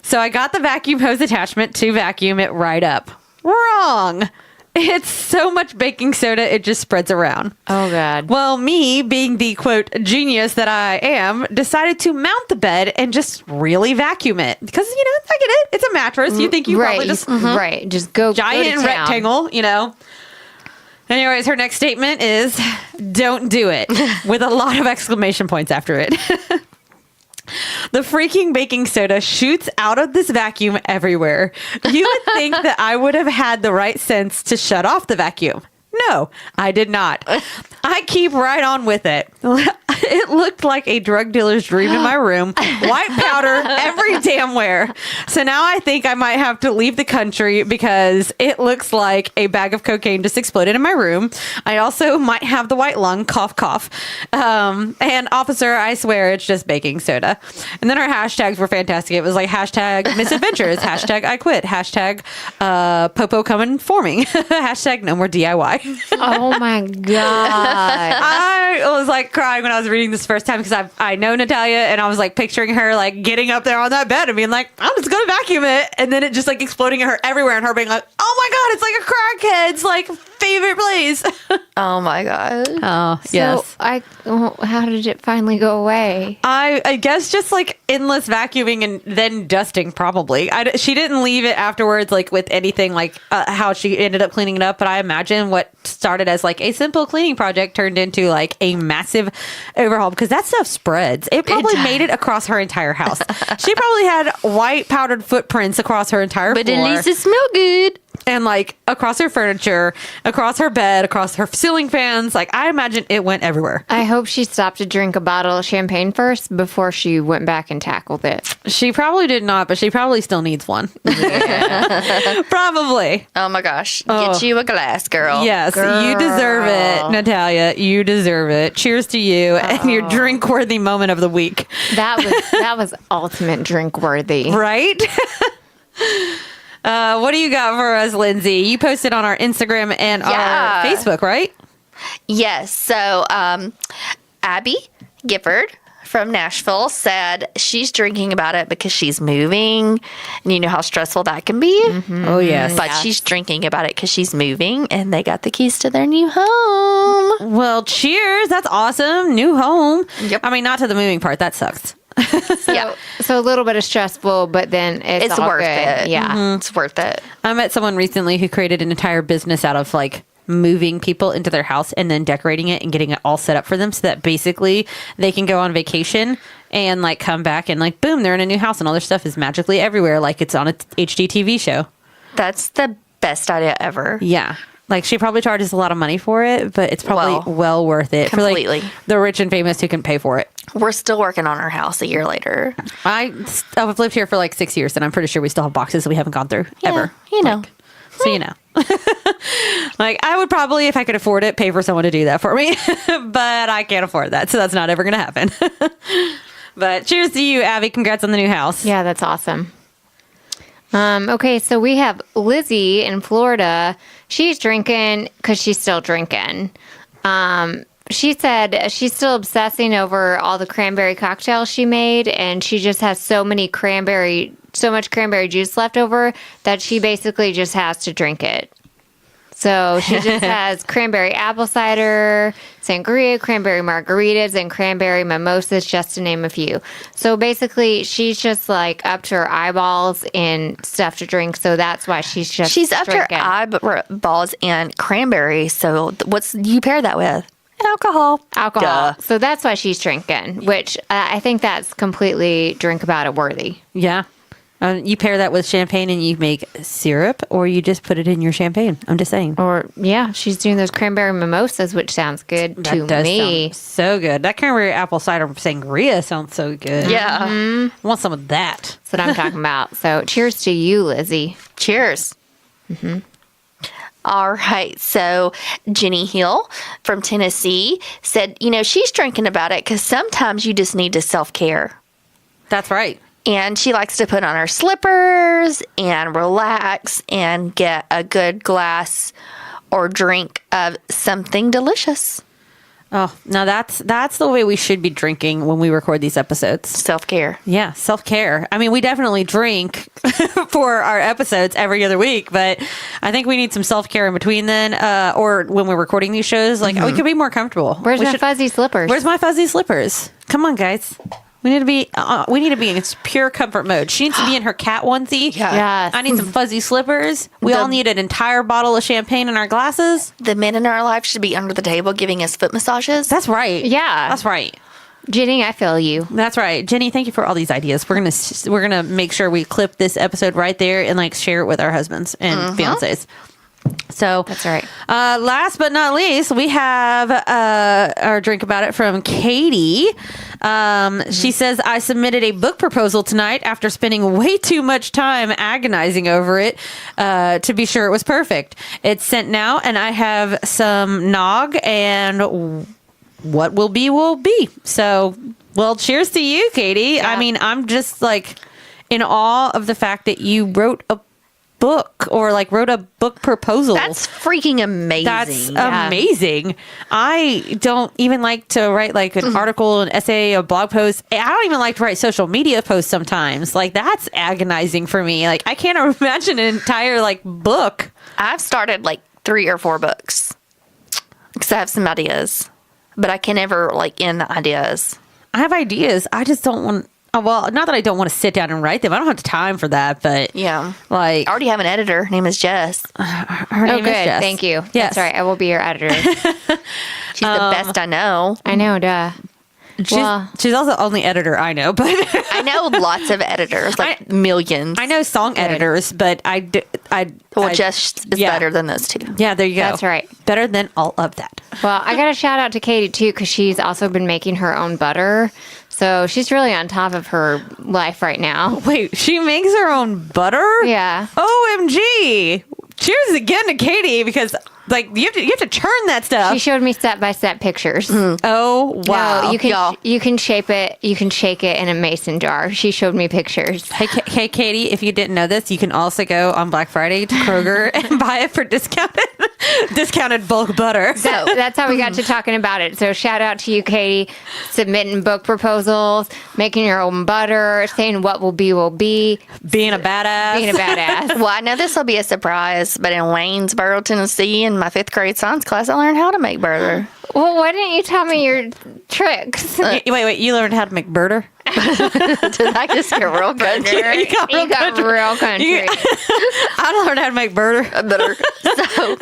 So I got the vacuum hose attachment to vacuum it right up. Wrong. It's so much baking soda, it just spreads around. Oh, God. Well, me, being the, quote, genius that I am, decided to mount the bed and just really vacuum it. Because, you know, I get it. It's a mattress. You think you probably just... Right. Just go Giant go to town. rectangle, you know. Anyways, her next statement is, don't do it, with a lot of exclamation points after it. The freaking baking soda shoots out of this vacuum everywhere. You would think that I would have had the right sense to shut off the vacuum. No, I did not. I keep right on with it. It looked like a drug dealer's dream in my room. White powder every damn where. So now I think I might have to leave the country because it looks like a bag of cocaine just exploded in my room. I also might have the white lung, cough, cough. And officer, I swear it's just baking soda. And then our hashtags were fantastic. It was like hashtag misadventures, hashtag I quit, hashtag popo coming forming, hashtag no more DIY. Oh my God. I was like crying when I was reading this first time because I know Natalia, and I was like picturing her like getting up there on that bed and being like, I'm just gonna vacuum it, and then it just like exploding at her everywhere, and her being like, oh my God, it's like a crackhead's like favorite place. Oh my God. Oh So how did it finally go away? I guess just like endless vacuuming and then dusting probably. She didn't leave it afterwards like with anything like how she ended up cleaning it up, but I imagine what started as like a simple cleaning project turned into like a massive overhaul because that stuff spreads. It probably made it across her entire house. She probably had white powdered footprints across her entire floor. But at least it smelled good. And like across her furniture, across her bed, across her ceiling fans. Like I imagine it went everywhere. I hope she stopped to drink a bottle of champagne first before she went back and tackled it. She probably did not, but she probably still needs one. Yeah. Probably. Oh my gosh. Get you a glass, girl. Yes, you deserve it, Natalia. You deserve it. Cheers to you and your drink-worthy moment of the week. That was ultimate drink worthy. Right? What do you got for us, Lindsay? You posted on our Instagram and our Facebook, right? Yes. So Abby Gifford from Nashville said she's drinking about it because she's moving. And you know how stressful that can be. Mm-hmm. Oh, yes. But she's drinking about it because she's moving and they got the keys to their new home. Well, cheers. That's awesome. New home. Yep. I mean, not to the moving part. That sucks. So a little bit of stressful, but then it's all worth good. it. Yeah. It's worth it. I met someone recently who created an entire business out of like moving people into their house and then decorating it and getting it all set up for them so that basically they can go on vacation and like come back and like boom, they're in a new house and all their stuff is magically everywhere like it's on a HGTV show. That's the best idea ever. Yeah. Like she probably charges a lot of money for it, but it's probably well worth it completely. For like the rich and famous who can pay for it. We're still working on our house a year later. I've lived here for like 6 years and I'm pretty sure we still have boxes that we haven't gone through ever. You know. Like, so you know. Like I would probably, if I could afford it, pay for someone to do that for me. But I can't afford that. So that's not ever going to happen. But cheers to you, Abby. Congrats on the new house. Yeah, that's awesome. Okay, so we have Lizzie in Florida. She's drinking because she's still drinking. She said she's still obsessing over all the cranberry cocktails she made, and she just has so much cranberry juice left over that she basically just has to drink it. So she just has cranberry apple cider, sangria, cranberry margaritas, and cranberry mimosas, just to name a few. So basically, she's just like up to her eyeballs in stuff to drink. So that's why she's up to her eyeballs and cranberry. So what's you pair that with? Alcohol. Duh. So that's why she's drinking, which I think that's completely drink about it worthy. Yeah. You pair that with champagne and you make syrup, or you just put it in your champagne. I'm just saying. Or, yeah, she's doing those cranberry mimosas, which sounds good to me. Sound so good. That cranberry apple cider sangria sounds so good. Yeah. I want some of that. That's what I'm talking about. So cheers to you, Lizzie. Cheers. Mm-hmm. All right. So Jenny Hill from Tennessee said, she's drinking about it because sometimes you just need to self-care. That's right. And she likes to put on her slippers and relax and get a good glass or drink of something delicious. Oh, now that's the way we should be drinking when we record these episodes. Self-care. Yeah, self-care. I mean, we definitely drink for our episodes every other week, but I think we need some self-care in between then, or when we're recording these shows, like we could be more comfortable. Where's my fuzzy slippers? Where's my fuzzy slippers? Come on, guys. We need to be in pure comfort mode. She needs to be in her cat onesie. Yeah. Yes. I need some fuzzy slippers. We all need an entire bottle of champagne in our glasses. The men in our life should be under the table giving us foot massages. That's right. Yeah. That's right. Jenny, I feel you. That's right. Jenny, thank you for all these ideas. We're gonna make sure we clip this episode right there and like share it with our husbands and fiancés. So That's right. Last but not least, we have our drink about it from Katie. She says, I submitted a book proposal tonight after spending way too much time agonizing over it to be sure it was perfect. It's sent now, and I have some nog, and what will be will be. So, well, cheers to you, Katie. Yeah. I mean, I'm just like in awe of the fact that you wrote a book or like wrote a book proposal. That's freaking amazing. That's amazing. I don't even like to write like an article, an essay, a blog post. I don't even like to write social media posts sometimes. Like that's agonizing for me. Like I can't imagine an entire like book. I've started like 3 or 4 books because I have some ideas, but I can never like end the ideas. I have ideas. I just don't want. Well, not that I don't want to sit down and write them. I don't have the time for that. But Yeah. like I already have an editor. Her name is Jess. her name good. is Jess. Thank you. Yes. That's right. I will be your editor. She's the best I know. I know, duh. She's also the only editor I know, but I know lots of editors, like millions. I know song editors, but Jess is yeah. better than those 2. Yeah, there you go. That's right. Better than all of that. Well, I got to shout out to Katie too, because she's also been making her own butter. So she's really on top of her life right now. Wait, she makes her own butter? Yeah. OMG. Cheers again to Katie because like you have to churn that stuff. She showed me step-by-step pictures. Oh, wow. No, Y'all. you can shape it. You can shake it in a mason jar. She showed me pictures. Hey, Katie, if you didn't know this, you can also go on Black Friday to Kroger and buy it for discounted bulk butter. So that's how we got to talking about it. So shout out to you, Katie, submitting book proposals, making your own butter, saying what will be, Being a badass. being a badass. Well, I know this will be a surprise, but in Waynesboro, Tennessee, in my 5th grade science class, I learned how to make butter. Well, why didn't you tell me your tricks? Wait, you learned how to make butter? Did I just get real country? You got real country. I learned how to make butter. Butter. So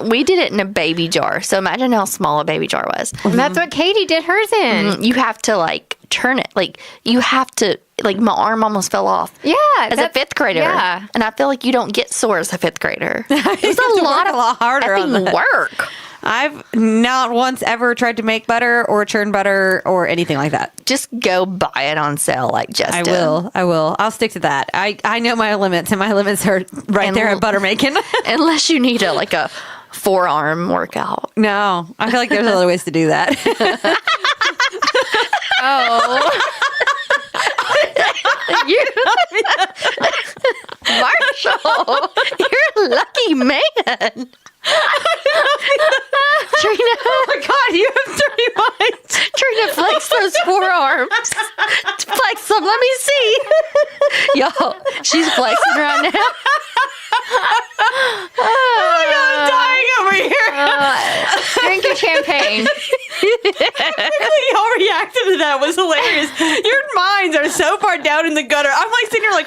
we did it in a baby jar. So imagine how small a baby jar was. That's what Katie did hers in. You have to like turn it. Like you have to. Like my arm almost fell off. Yeah, as a 5th grader. Yeah. And I feel like you don't get sore as a 5th grader. It was to a lot work harder on effing that. work. I've not once ever tried to make butter or churn butter or anything like that. Just go buy it on sale, like Jess did. I will. I'll stick to that. I know my limits, and my limits are right And there at butter making. Unless you need a forearm workout. No, I feel like there's other ways to do that. Oh, Marshall, you're a lucky man. Trina, Oh my God, you have dirty minds. Trina, flex those forearms. Flex them. Let me see. Y'all, she's flexing right now. Oh my God, I'm dying over here. drink your champagne. Y'all reacted to that was hilarious. Your minds are so far down in the gutter. I'm like sitting here like,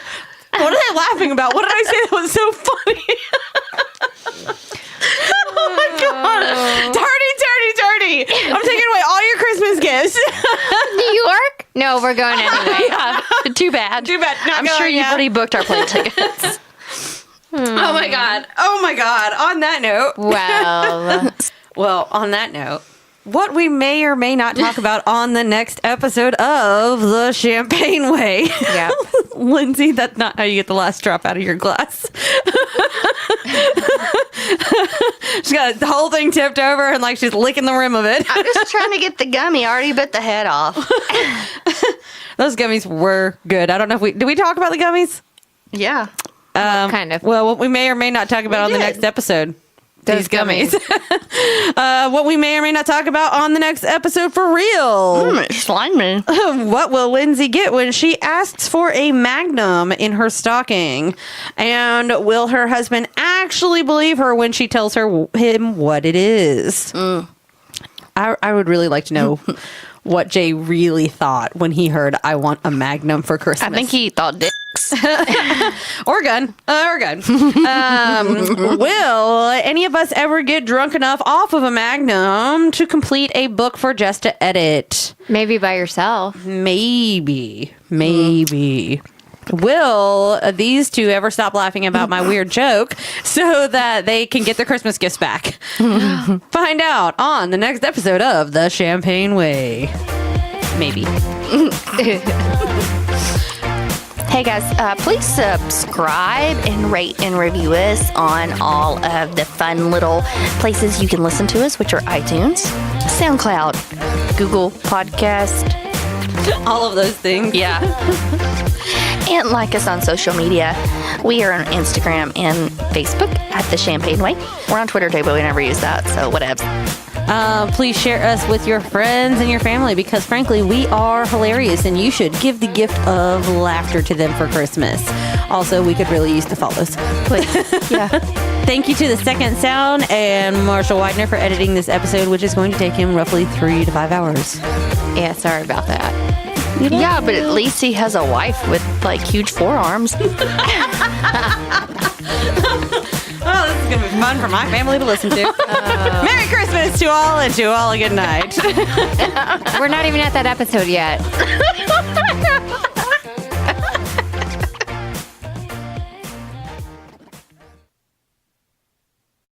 what are they laughing about? What did I say that was so funny? Oh my God. Dirty. I'm taking away all your Christmas gifts. New York? No, we're going anyway. Too bad. Not I'm going, sure you've yeah. already booked our plane tickets. Oh my God. On that note. Well, On that note, what we may or may not talk about on the next episode of The Champagne Way. yeah. Lindsay, that's not how you get the last drop out of your glass. She's got the whole thing tipped over and like she's licking the rim of it. I'm just trying to get the gummy. I already bit the head off. Those gummies were good. I don't know if did we talk about the gummies? Yeah. Kind of. Well, what we may or may not talk about on the did. next episode. Those These gummies. What we may or may not talk about on the next episode for real. Slime me. What will Lindsay get when she asks for a Magnum in her stocking? And will her husband actually believe her when she tells him what it is? I would really like to know what Jay really thought when he heard, I want a Magnum for Christmas. I think he thought dicks. Or gun. Will any of us ever get drunk enough off of a Magnum to complete a book for Jess to edit? Maybe by yourself. Maybe. will these two ever stop laughing about my weird joke so that they can get their Christmas gifts back? Find out on the next episode of The Champagne Way. Maybe. Hey guys, please subscribe and rate and review us on all of the fun little places you can listen to us, which are iTunes, SoundCloud, Google Podcast. All of those things. Yeah. And like us on social media. We are on Instagram and Facebook at The Champagne Way. We're on Twitter too, but we never use that, so whatever. Please share us with your friends and your family because, frankly, we are hilarious and you should give the gift of laughter to them for Christmas. Also, we could really use the follows. Please. Yeah. Thank you to the Second Sound and Marshall Widener for editing this episode, which is going to take him roughly 3 to 5 hours. Yeah, sorry about that. Yeah, but at least he has a wife with like huge forearms. Oh, this is going to be fun for my family to listen to. Merry Christmas to all and to all a good night. We're not even at that episode yet.